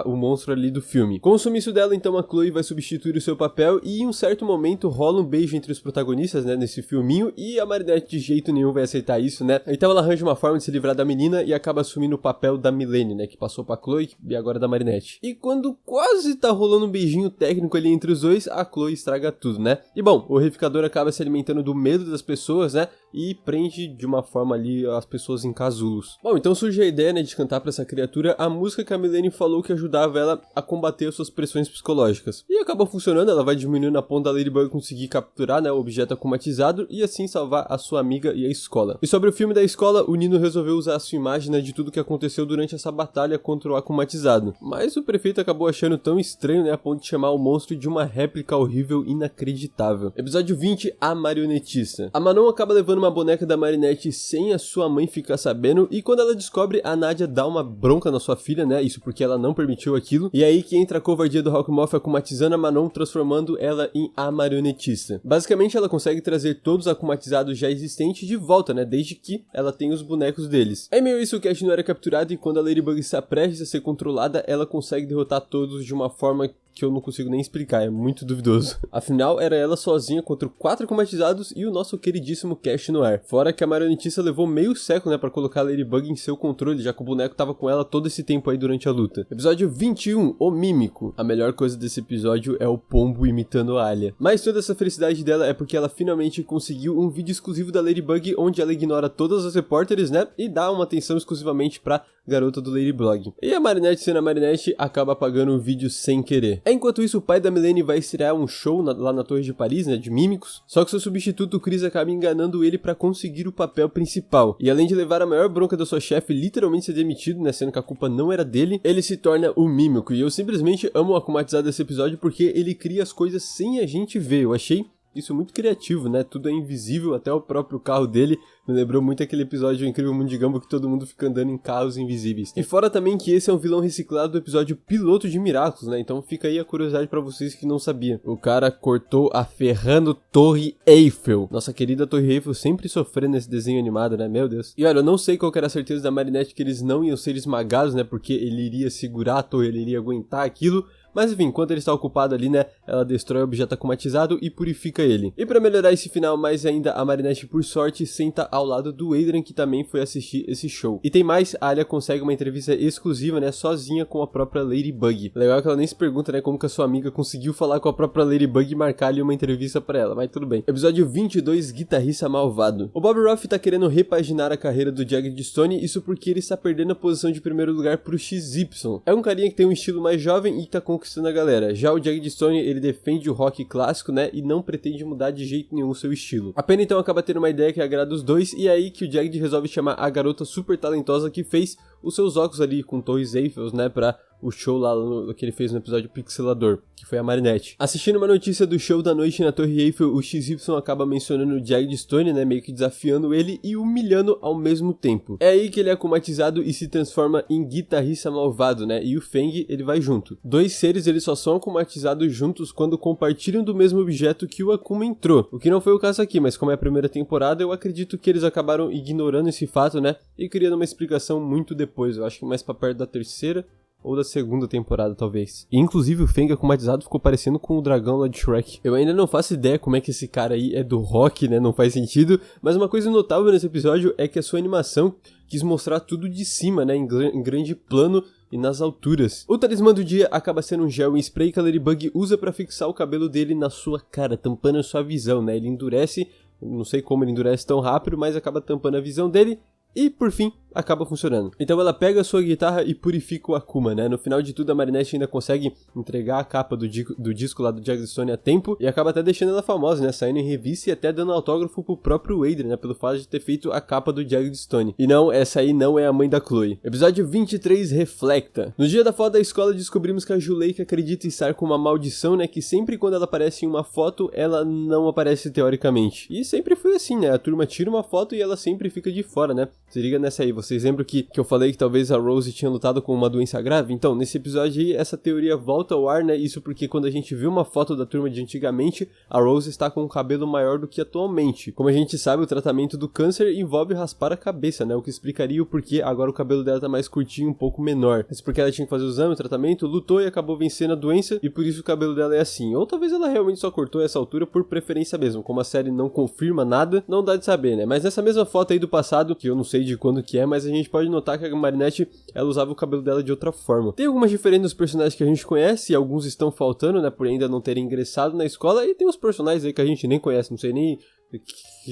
o monstro ali do filme. Com o sumiço dela, então, a Chloe vai substituir o seu papel e em um certo momento rola um beijo entre os protagonistas, né, nesse filminho, e a Marinette de jeito nenhum vai aceitar isso, né. Então ela arranja uma forma de se livrar da menina e acaba assumindo o papel da Milene, né, que passou pra Chloe e agora da Marinette. E quando quase tá rolando um beijinho técnico ali entre os dois, a Chloe estraga tudo, né. E bom, o Horrificador acaba se alimentando do medo das pessoas, né, e prende de uma forma ali as pessoas em casulos. Bom, então surge a ideia, né, de cantar pra essa criatura a música que a Milene falou que ajudava ela a combater as suas pressões psicológicas. E acabou funcionando, ela vai diminuindo a ponto da Ladybug conseguir capturar, né, o objeto akumatizado e assim salvar a sua amiga e a escola. E sobre o filme da escola, o Nino resolveu usar a sua imagem, né, de tudo que aconteceu durante essa batalha contra o akumatizado. Mas o prefeito acabou achando tão estranho, né, a ponto de chamar o monstro de uma réplica horrível e inacreditável. Episódio 20, a marionetista. A Manon acaba levando uma boneca da Marinette sem a sua mãe ficar sabendo, e quando ela descobre, a Nadia dá uma bronca na sua filha, né, isso porque ela não permitiu aquilo, e aí que entra a covardia do Hawkmoth akumatizando a Manon, transformando ela em a marionetista. Basicamente ela consegue trazer todos os akumatizados já existentes de volta, né, desde que ela tem os bonecos deles. Em meio a isso, o Cash não era capturado, e quando a Ladybug está prestes a ser controlada, ela consegue derrotar todos de uma forma que eu não consigo nem explicar, é muito duvidoso. Afinal, era ela sozinha contra 4 akumatizados e o nosso queridíssimo Cash no ar. Fora que a marionetista levou meio século, né, pra colocar a Ladybug em seu controle, já que o boneco tava com ela todo esse tempo aí durante a luta. Episódio 21, o Mímico. A melhor coisa desse episódio é o pombo imitando a Alia. Mas toda essa felicidade dela é porque ela finalmente conseguiu um vídeo exclusivo da Ladybug, onde ela ignora todas as repórteres, né, e dá uma atenção exclusivamente pra garota do Ladybug. E a Marinette, sendo a Marinette, acaba apagando o vídeo sem querer. Enquanto isso, o pai da Milene vai estrear um show lá na Torre de Paris, né, de mímicos, só que seu substituto, o Chris, acaba enganando ele pra conseguir o papel principal. E além de levar a maior bronca da sua chefe, literalmente ser demitido, né, sendo que a culpa não era dele, ele se torna o mímico. E eu simplesmente amo o akumatizado desse episódio porque ele cria as coisas sem a gente ver. Eu achei isso muito criativo, né? Tudo é invisível, até o próprio carro dele. Me lembrou muito aquele episódio Incrível Mundo de Gumball que todo mundo fica andando em carros invisíveis. E fora também que esse é um vilão reciclado do episódio piloto de Miraculous, né? Então fica aí a curiosidade pra vocês que não sabiam. O cara cortou a ferrando Torre Eiffel. Nossa querida Torre Eiffel sempre sofrendo nesse desenho animado, né? Meu Deus. E olha, eu não sei qual que era a certeza da Marinette que eles não iam ser esmagados, né? Porque ele iria segurar a torre, ele iria aguentar aquilo. Mas enfim, enquanto ele está ocupado ali, né, ela destrói o objeto akumatizado e purifica ele. E para melhorar esse final mais ainda, a Marinette, por sorte, senta ao lado do Adrien, que também foi assistir esse show. E tem mais, a Alia consegue uma entrevista exclusiva, né, sozinha com a própria Ladybug. Legal que ela nem se pergunta, né, como que a sua amiga conseguiu falar com a própria Ladybug e marcar ali uma entrevista pra ela, mas tudo bem. Episódio 22, Guitarrista Malvado. O Bob Roth tá querendo repaginar a carreira do Jagged Stone, isso porque ele está perdendo a posição de primeiro lugar pro XY. É um carinha que tem um estilo mais jovem e tá conquistando a galera. Já o Jagged Stone, ele defende o rock clássico, né, e não pretende mudar de jeito nenhum o seu estilo. A Penny então acaba tendo uma ideia que agrada os dois, e é aí que o Jagged resolve chamar a garota super talentosa que fez os seus óculos ali com torres Eiffel, né, pra o show lá que ele fez no episódio Pixelador, que foi a Marinette. Assistindo uma notícia do show da noite na Torre Eiffel, o XY acaba mencionando o Jagged Stone, né, meio que desafiando ele e humilhando ao mesmo tempo. É aí que ele é akumatizado e se transforma em guitarrista malvado, né, e o Feng, ele vai junto. Dois seres, eles só são akumatizados juntos quando compartilham do mesmo objeto que o Akuma entrou, o que não foi o caso aqui, mas como é a primeira temporada, eu acredito que eles acabaram ignorando esse fato, né, e criando uma explicação muito depois, eu acho que mais pra perto da terceira ou da segunda temporada, talvez. E, inclusive, o Feng akumatizado ficou parecendo com o dragão lá de Shrek. Eu ainda não faço ideia como é que esse cara aí é do rock, né? Não faz sentido. Mas uma coisa notável nesse episódio é que a sua animação quis mostrar tudo de cima, né? Em grande plano e nas alturas. O talismã do dia acaba sendo um gel em spray que a Ladybug usa pra fixar o cabelo dele na sua cara, tampando a sua visão, né? Ele endurece, não sei como ele endurece tão rápido, mas acaba tampando a visão dele. E, por fim, acaba funcionando. Então ela pega a sua guitarra e purifica o Akuma, né? No final de tudo, a Marinette ainda consegue entregar a capa do disco lá do Jagged Stone a tempo e acaba até deixando ela famosa, né? Saindo em revista e até dando autógrafo pro próprio Adrien, né? Pelo fato de ter feito a capa do Jagged Stone. E não, essa aí não é a mãe da Chloe. Episódio 23, Reflecta. No dia da foto da escola, descobrimos que a Juleika acredita estar com uma maldição, né? Que sempre quando ela aparece em uma foto, ela não aparece teoricamente. E sempre foi assim, né? A turma tira uma foto e ela sempre fica de fora, né? Se liga nessa aí, vocês lembram que eu falei que talvez a Rose tinha lutado com uma doença grave? Então, nesse episódio aí, essa teoria volta ao ar, né? Isso porque quando a gente vê uma foto da turma de antigamente, a Rose está com um cabelo maior do que atualmente. Como a gente sabe, o tratamento do câncer envolve raspar a cabeça, né? O que explicaria o porquê agora o cabelo dela tá mais curtinho, um pouco menor. Mas porque ela tinha que fazer o exame, o tratamento, lutou e acabou vencendo a doença, e por isso o cabelo dela é assim. Ou talvez ela realmente só cortou essa altura por preferência mesmo. Como a série não confirma nada, não dá de saber, né? Mas nessa mesma foto aí do passado, que eu não sei de quando que é, mas a gente pode notar que a Marinette, ela usava o cabelo dela de outra forma. Tem algumas diferenças dos personagens que a gente conhece, e alguns estão faltando, né, por ainda não terem ingressado na escola, e tem os personagens aí que a gente nem conhece, não sei nem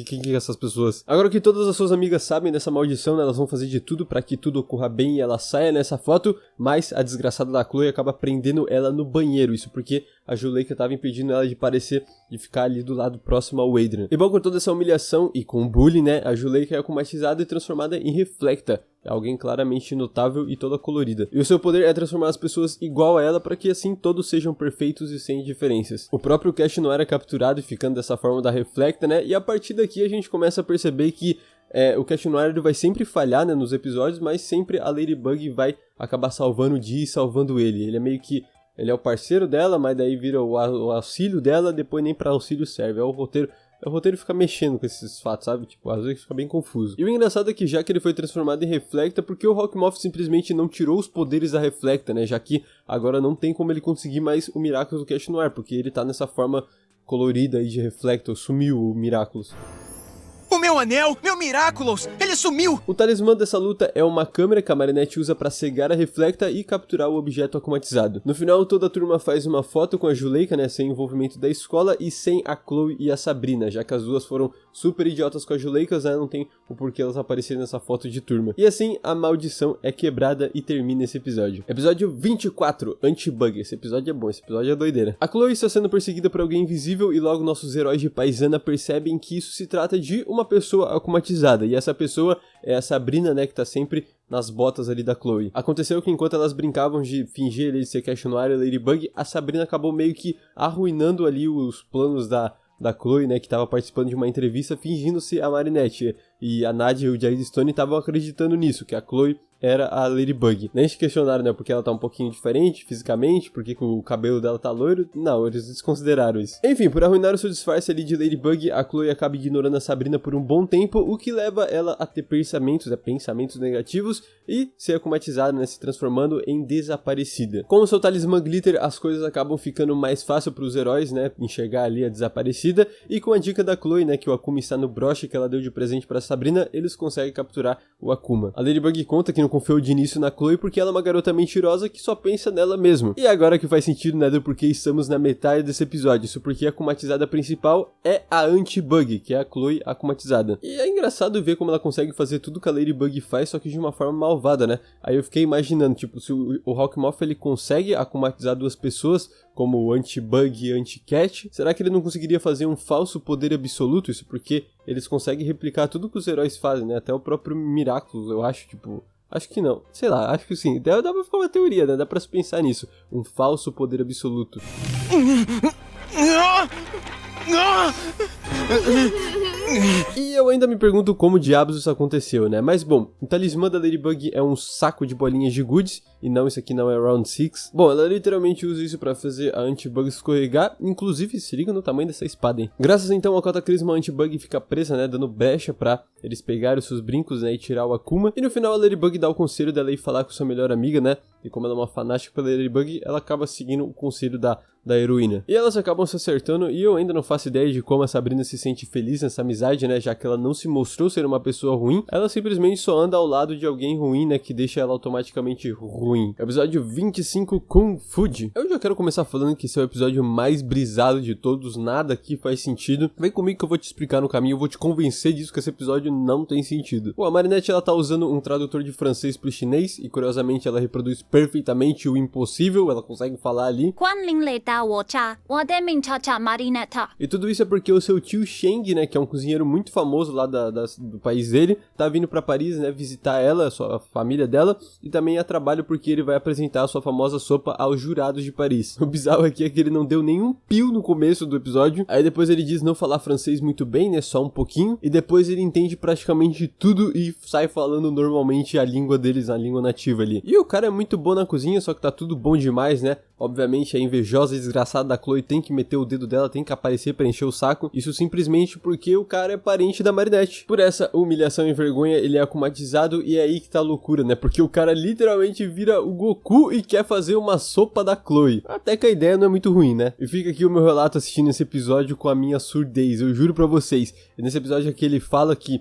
Quem é essas pessoas? Agora que todas as suas amigas sabem dessa maldição, né, elas vão fazer de tudo pra que tudo ocorra bem e ela saia nessa foto, mas a desgraçada da Chloe acaba prendendo ela no banheiro, isso porque a Juleka tava impedindo ela de ficar ali do lado próximo ao Adrian. E bom, com toda essa humilhação e com o bullying, né, a Juleka é akumatizada e transformada em Reflecta, alguém claramente notável e toda colorida. E o seu poder é transformar as pessoas igual a ela para que assim todos sejam perfeitos e sem diferenças. O próprio Cash não era capturado ficando dessa forma da Reflecta, né, e a partir daqui a gente começa a perceber que o Cash Noir vai sempre falhar, né, nos episódios, mas sempre a Ladybug vai acabar salvando o dia e salvando ele. Ele é meio que... Ele é o parceiro dela, mas daí vira o auxílio dela, depois nem pra auxílio serve. O roteiro fica mexendo com esses fatos, sabe? Tipo, às vezes fica bem confuso. E o engraçado é que já que ele foi transformado em Reflecta, porque o Rockmoth simplesmente não tirou os poderes da Reflecta, né? Já que agora não tem como ele conseguir mais o Miraculous do Cash Noir, porque ele tá nessa forma colorida aí de Reflecta, sumiu o Miraculous. O meu anel, meu Miraculous, ele sumiu! O talismã dessa luta é uma câmera que a Marinette usa pra cegar a Reflecta e capturar o objeto akumatizado. No final, toda a turma faz uma foto com a Juleka, né, sem envolvimento da escola e sem a Chloe e a Sabrina, já que as duas foram super idiotas com a Juleka, né, não tem o porquê elas aparecerem nessa foto de turma. E assim, a maldição é quebrada e termina esse episódio. Episódio 24, Anti-Bug. Esse episódio é bom, esse episódio é doideira. A Chloe está sendo perseguida por alguém invisível e logo nossos heróis de paisana percebem que isso se trata de uma pessoa akumatizada, e essa pessoa é a Sabrina, né, que tá sempre nas botas ali da Chloe. Aconteceu que enquanto elas brincavam de fingir ali de ser Cash Noir e Ladybug, a Sabrina acabou meio que arruinando ali os planos da Chloe, né, que tava participando de uma entrevista fingindo ser a Marinette, e a Nadia e o Jared Stone estavam acreditando nisso, que a Chloe era a Ladybug. Nem se questionaram, né, porque ela tá um pouquinho diferente fisicamente, porque o cabelo dela tá loiro. Não, eles desconsideraram isso. Enfim, por arruinar o seu disfarce ali de Ladybug, a Chloe acaba ignorando a Sabrina por um bom tempo, o que leva ela a ter pensamentos negativos e ser akumatizada, né, se transformando em desaparecida. Com o seu talismã glitter, as coisas acabam ficando mais fácil pros heróis, né, enxergar ali a desaparecida, e com a dica da Chloe, né, que o Akuma está no broche que ela deu de presente pra Sabrina, eles conseguem capturar o Akuma. A Ladybug conta que não confiou de início na Chloe porque ela é uma garota mentirosa que só pensa nela mesmo. E agora que faz sentido, né, do porquê estamos na metade desse episódio. Isso porque a akumatizada principal é a Anti-Bug, que é a Chloe akumatizada. E é engraçado ver como ela consegue fazer tudo que a Ladybug faz, só que de uma forma malvada, né? Aí eu fiquei imaginando, tipo, se o Rockmoth ele consegue akumatizar duas pessoas, como o Anti-Bug e Anti-Cat, será que ele não conseguiria fazer um falso poder absoluto? Isso porque eles conseguem replicar tudo que os heróis fazem, né? Até o próprio Miraculous, eu acho, tipo... Acho que não. Sei lá, acho que sim. Dá pra ficar uma teoria, né? Dá pra se pensar nisso. Um falso poder absoluto. E eu ainda me pergunto como diabos isso aconteceu, né? Mas bom, o talismã da Ladybug é um saco de bolinhas de goodies, e não, isso aqui não é Round 6. Bom, ela literalmente usa isso pra fazer a Anti-Bug escorregar, inclusive se liga no tamanho dessa espada, hein? Graças então ao cataclisma, a Anti-Bug fica presa, né, dando brecha pra eles pegarem os seus brincos, né, e tirar o Akuma. E no final a Ladybug dá o conselho dela ir falar com sua melhor amiga, né? E como ela é uma fanática pela Ladybug, ela acaba seguindo o conselho da heroína. E elas acabam se acertando, e eu ainda não faço ideia de como a Sabrina se sente feliz nessa amizade, né, já que ela não se mostrou ser uma pessoa ruim, ela simplesmente só anda ao lado de alguém ruim, né, que deixa ela automaticamente ruim. Episódio 25, Kung Food. Eu já quero começar falando que esse é o episódio mais brisado de todos, nada aqui faz sentido. Vem comigo que eu vou te explicar no caminho, eu vou te convencer disso que esse episódio não tem sentido. Bom, a Marinette, ela tá usando um tradutor de francês pro chinês, e curiosamente ela reproduz perfeitamente o impossível, ela consegue falar ali. E tudo isso é porque o seu tio Sheng, né, que é um cozinheiro muito famoso lá do país dele, tá vindo pra Paris, né, visitar ela, a família dela, e também a trabalho porque ele vai apresentar a sua famosa sopa aos jurados de Paris. O bizarro aqui é que ele não deu nenhum pio no começo do episódio, aí depois ele diz não falar francês muito bem, né, só um pouquinho, e depois ele entende praticamente tudo e sai falando normalmente a língua deles, a língua nativa ali. E o cara é muito bom na cozinha, só que tá tudo bom demais, né? Obviamente a invejosa e desgraçada da Chloe tem que meter o dedo dela, tem que aparecer pra encher o saco. Isso simplesmente porque o cara é parente da Marinette. Por essa humilhação e vergonha, ele é akumatizado e é aí que tá a loucura, né? Porque o cara literalmente vira o Goku e quer fazer uma sopa da Chloe. Até que a ideia não é muito ruim, né? E fica aqui o meu relato assistindo esse episódio com a minha surdez, eu juro pra vocês. Nesse episódio aqui ele fala que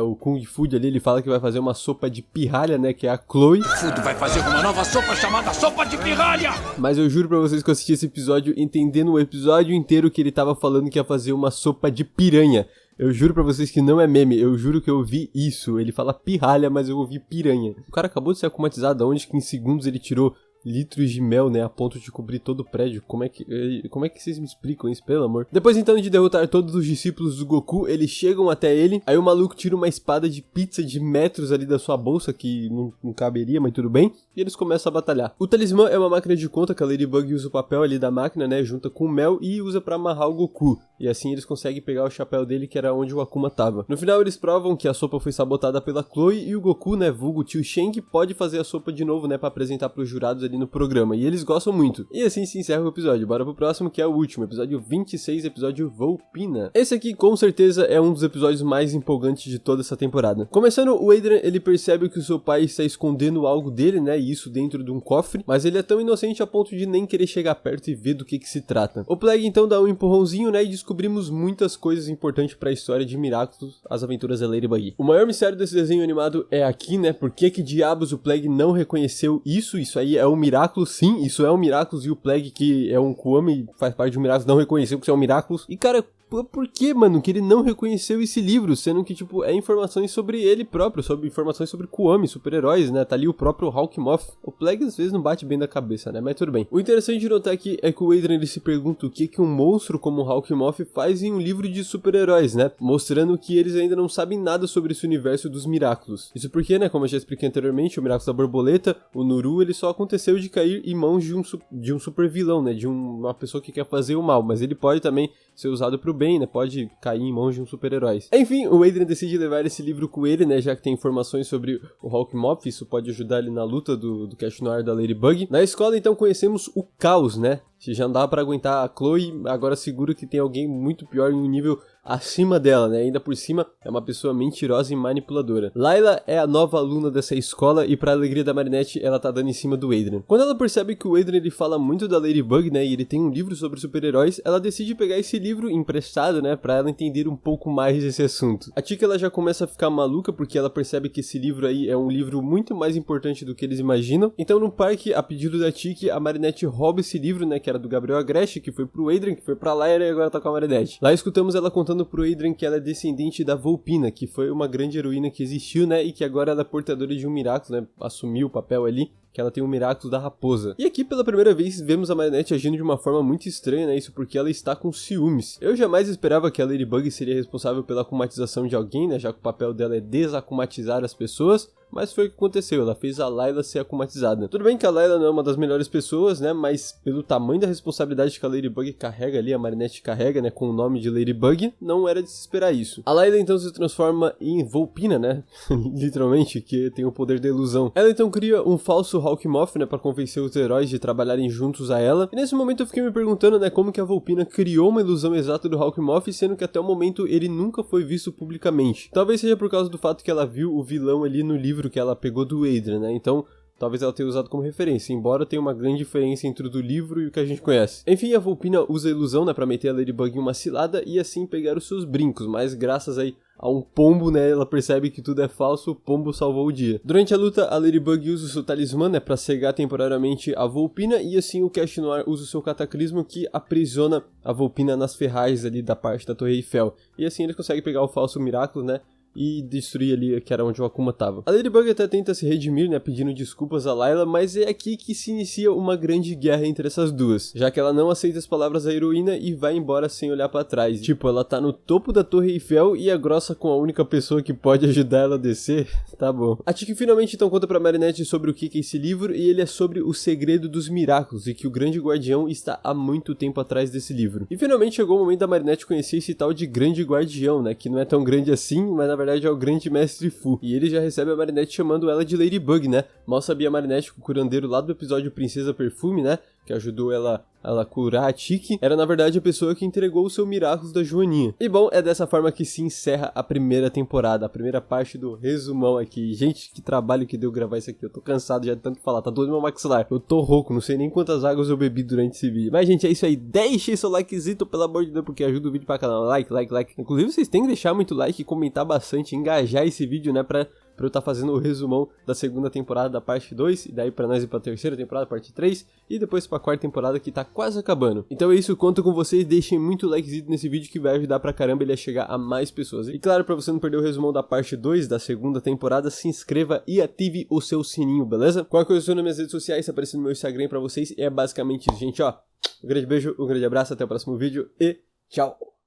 o Kung Food ali, ele fala que vai fazer uma sopa de pirralha, né, que é a Chloe. Food vai fazer uma nova sopa chamada sopa de pirralha! Mas eu juro pra vocês que eu assisti esse episódio entendendo o episódio inteiro que ele tava falando que ia fazer uma sopa de piranha. Eu juro pra vocês que não é meme, eu juro que eu vi isso. Ele fala pirralha, mas eu ouvi piranha. O cara acabou de ser akumatizado, onde que em segundos ele tirou litros de mel, né, a ponto de cobrir todo o prédio. Como é que vocês me explicam isso, pelo amor? Depois então de derrotar todos os discípulos do Goku, eles chegam até ele, aí o maluco tira uma espada de pizza de metros ali da sua bolsa, que não caberia, mas tudo bem, e eles começam a batalhar. O talismã é uma máquina de conta que a Ladybug usa o papel ali da máquina, né, junta com o mel e usa pra amarrar o Goku, e assim eles conseguem pegar o chapéu dele, que era onde o Akuma tava. No final eles provam que a sopa foi sabotada pela Chloe e o Goku, né, vulgo tio Shang, pode fazer a sopa de novo, né, pra apresentar pros jurados ali no programa, e eles gostam muito. E assim se encerra o episódio. Bora pro próximo, que é o último, episódio 26, episódio Volpina. Esse aqui com certeza é um dos episódios mais empolgantes de toda essa temporada. Começando, o Adrian, ele percebe que o seu pai está escondendo algo dele, né, e isso dentro de um cofre, mas ele é tão inocente a ponto de nem querer chegar perto e ver do que se trata. O Plague então dá um empurrãozinho, né, e descobrimos muitas coisas importantes para a história de Miraculous, as aventuras da Ladybug. O maior mistério desse desenho animado é aqui, né, por que diabos o Plague não reconheceu isso? Isso aí é um Miraculous, sim, isso é um Miraculous, e o Plague, que é um Kwami, faz parte de um Miraculous, não reconheceu que isso é um Miraculous. E cara, por que, mano, que ele não reconheceu esse livro, sendo que, tipo, é informações sobre ele próprio, sobre informações sobre Kwami, super-heróis, né, tá ali o próprio Hawkmoth. O Plague às vezes não bate bem da cabeça, né, mas tudo bem. O interessante de notar aqui é que o Adrian, ele se pergunta o que um monstro como o Hawkmoth faz em um livro de super-heróis, né, mostrando que eles ainda não sabem nada sobre esse universo dos Miraculous. Isso porque, né, como eu já expliquei anteriormente, o Miraculous da Borboleta, o Nuru, ele só aconteceu de cair em mãos de um super vilão, né, de uma pessoa que quer fazer o mal, mas ele pode também ser usado pro bem, né, pode cair em mãos de um super-heróis. Enfim, o Adrian decide levar esse livro com ele, né, já que tem informações sobre o Hawkmoth, isso pode ajudar ele na luta do Cash Noir da Ladybug. Na escola, então, conhecemos o Caos, né, se já não dava pra aguentar a Chloe, agora seguro que tem alguém muito pior em um nível acima dela, né? Ainda por cima, é uma pessoa mentirosa e manipuladora. Layla é a nova aluna dessa escola e pra alegria da Marinette, ela tá dando em cima do Adrian. Quando ela percebe que o Adrian, ele fala muito da Ladybug, né? E ele tem um livro sobre super-heróis, ela decide pegar esse livro emprestado, né? Pra ela entender um pouco mais desse assunto. A Tika, ela já começa a ficar maluca porque ela percebe que esse livro aí é um livro muito mais importante do que eles imaginam. Então, no parque, a pedido da Tika, a Marinette rouba esse livro, né? Que era do Gabriel Agreste, que foi pro Adrian, que foi pra Layla e agora tá com a Marinette. Lá escutamos ela contando pro Adrian que ela é descendente da Volpina, que foi uma grande heroína que existiu, né, e que agora ela é portadora de um Miraculous, né, assumiu o papel ali, que ela tem um Miraculous da raposa. E aqui pela primeira vez vemos a Marinette agindo de uma forma muito estranha, né, isso porque ela está com ciúmes. Eu jamais esperava que a Ladybug seria responsável pela akumatização de alguém, né, já que o papel dela é desakumatizar as pessoas, mas foi o que aconteceu, ela fez a Layla ser akumatizada. Tudo bem que a Layla não é uma das melhores pessoas, né, mas pelo tamanho da responsabilidade que a Ladybug carrega ali, a Marinette carrega, né, com o nome de Ladybug, não era de se esperar isso. A Layla então se transforma em Volpina, né, literalmente, que tem o poder da ilusão. Ela então cria um falso Hawkmoth, né, pra convencer os heróis de trabalharem juntos a ela, e nesse momento eu fiquei me perguntando, né, como que a Volpina criou uma ilusão exata do Hawkmoth, sendo que até o momento ele nunca foi visto publicamente. Talvez seja por causa do fato que ela viu o vilão ali no livro que ela pegou do Adrian, né, então talvez ela tenha usado como referência, embora tenha uma grande diferença entre o do livro e o que a gente conhece. Enfim, a Volpina usa a ilusão, né, pra meter a Ladybug em uma cilada e assim pegar os seus brincos, mas graças aí a um pombo, né, ela percebe que tudo é falso, o pombo salvou o dia. Durante a luta, a Ladybug usa o seu talismã, né, pra cegar temporariamente a Volpina, e assim o Cash Noir usa o seu cataclismo que aprisiona a Volpina nas ferragens ali da parte da Torre Eiffel. E assim ele consegue pegar o falso Miraculous, né, e destruir ali, que era onde o Akuma tava. A Ladybug até tenta se redimir, né, pedindo desculpas a Layla, mas é aqui que se inicia uma grande guerra entre essas duas, já que ela não aceita as palavras da heroína e vai embora sem olhar pra trás. Tipo, ela tá no topo da Torre Eiffel e agrossa com a única pessoa que pode ajudar ela a descer. Tá bom. A Tika finalmente então conta pra Marinette sobre o que é esse livro, e ele é sobre o segredo dos Miraculous, e que o grande guardião está há muito tempo atrás desse livro. E finalmente chegou o momento da Marinette conhecer esse tal de grande guardião, né, que não é tão grande assim, mas na verdade é o grande mestre Fu, e ele já recebe a Marinette chamando ela de Ladybug, né? Mal sabia a Marinette que o curandeiro lá do episódio Princesa Perfume, né, que ajudou ela curar a Tiki, era na verdade a pessoa que entregou o seu Miraculous da Joaninha. E bom, é dessa forma que se encerra a primeira temporada, a primeira parte do resumão aqui. Gente, que trabalho que deu gravar isso aqui, eu tô cansado já de tanto falar, tá doendo meu maxilar, eu tô rouco, não sei nem quantas águas eu bebi durante esse vídeo. Mas gente, é isso aí, deixe seu likezito, pelo amor de Deus, porque ajuda o vídeo pra caramba, like. Inclusive vocês têm que deixar muito like e comentar bastante, engajar esse vídeo, né, pra pra eu estar fazendo o resumão da segunda temporada da parte 2, e daí pra nós ir pra terceira temporada, parte 3, e depois pra quarta temporada que tá quase acabando. Então é isso, conto com vocês, deixem muito likezito nesse vídeo que vai ajudar pra caramba ele a chegar a mais pessoas. E claro, pra você não perder o resumão da parte 2 da segunda temporada, se inscreva e ative o seu sininho, beleza? Qualquer coisa eu estou nas minhas redes sociais, tá aparecendo no meu Instagram pra vocês, e é basicamente isso, gente, ó. Um grande beijo, um grande abraço, até o próximo vídeo e tchau!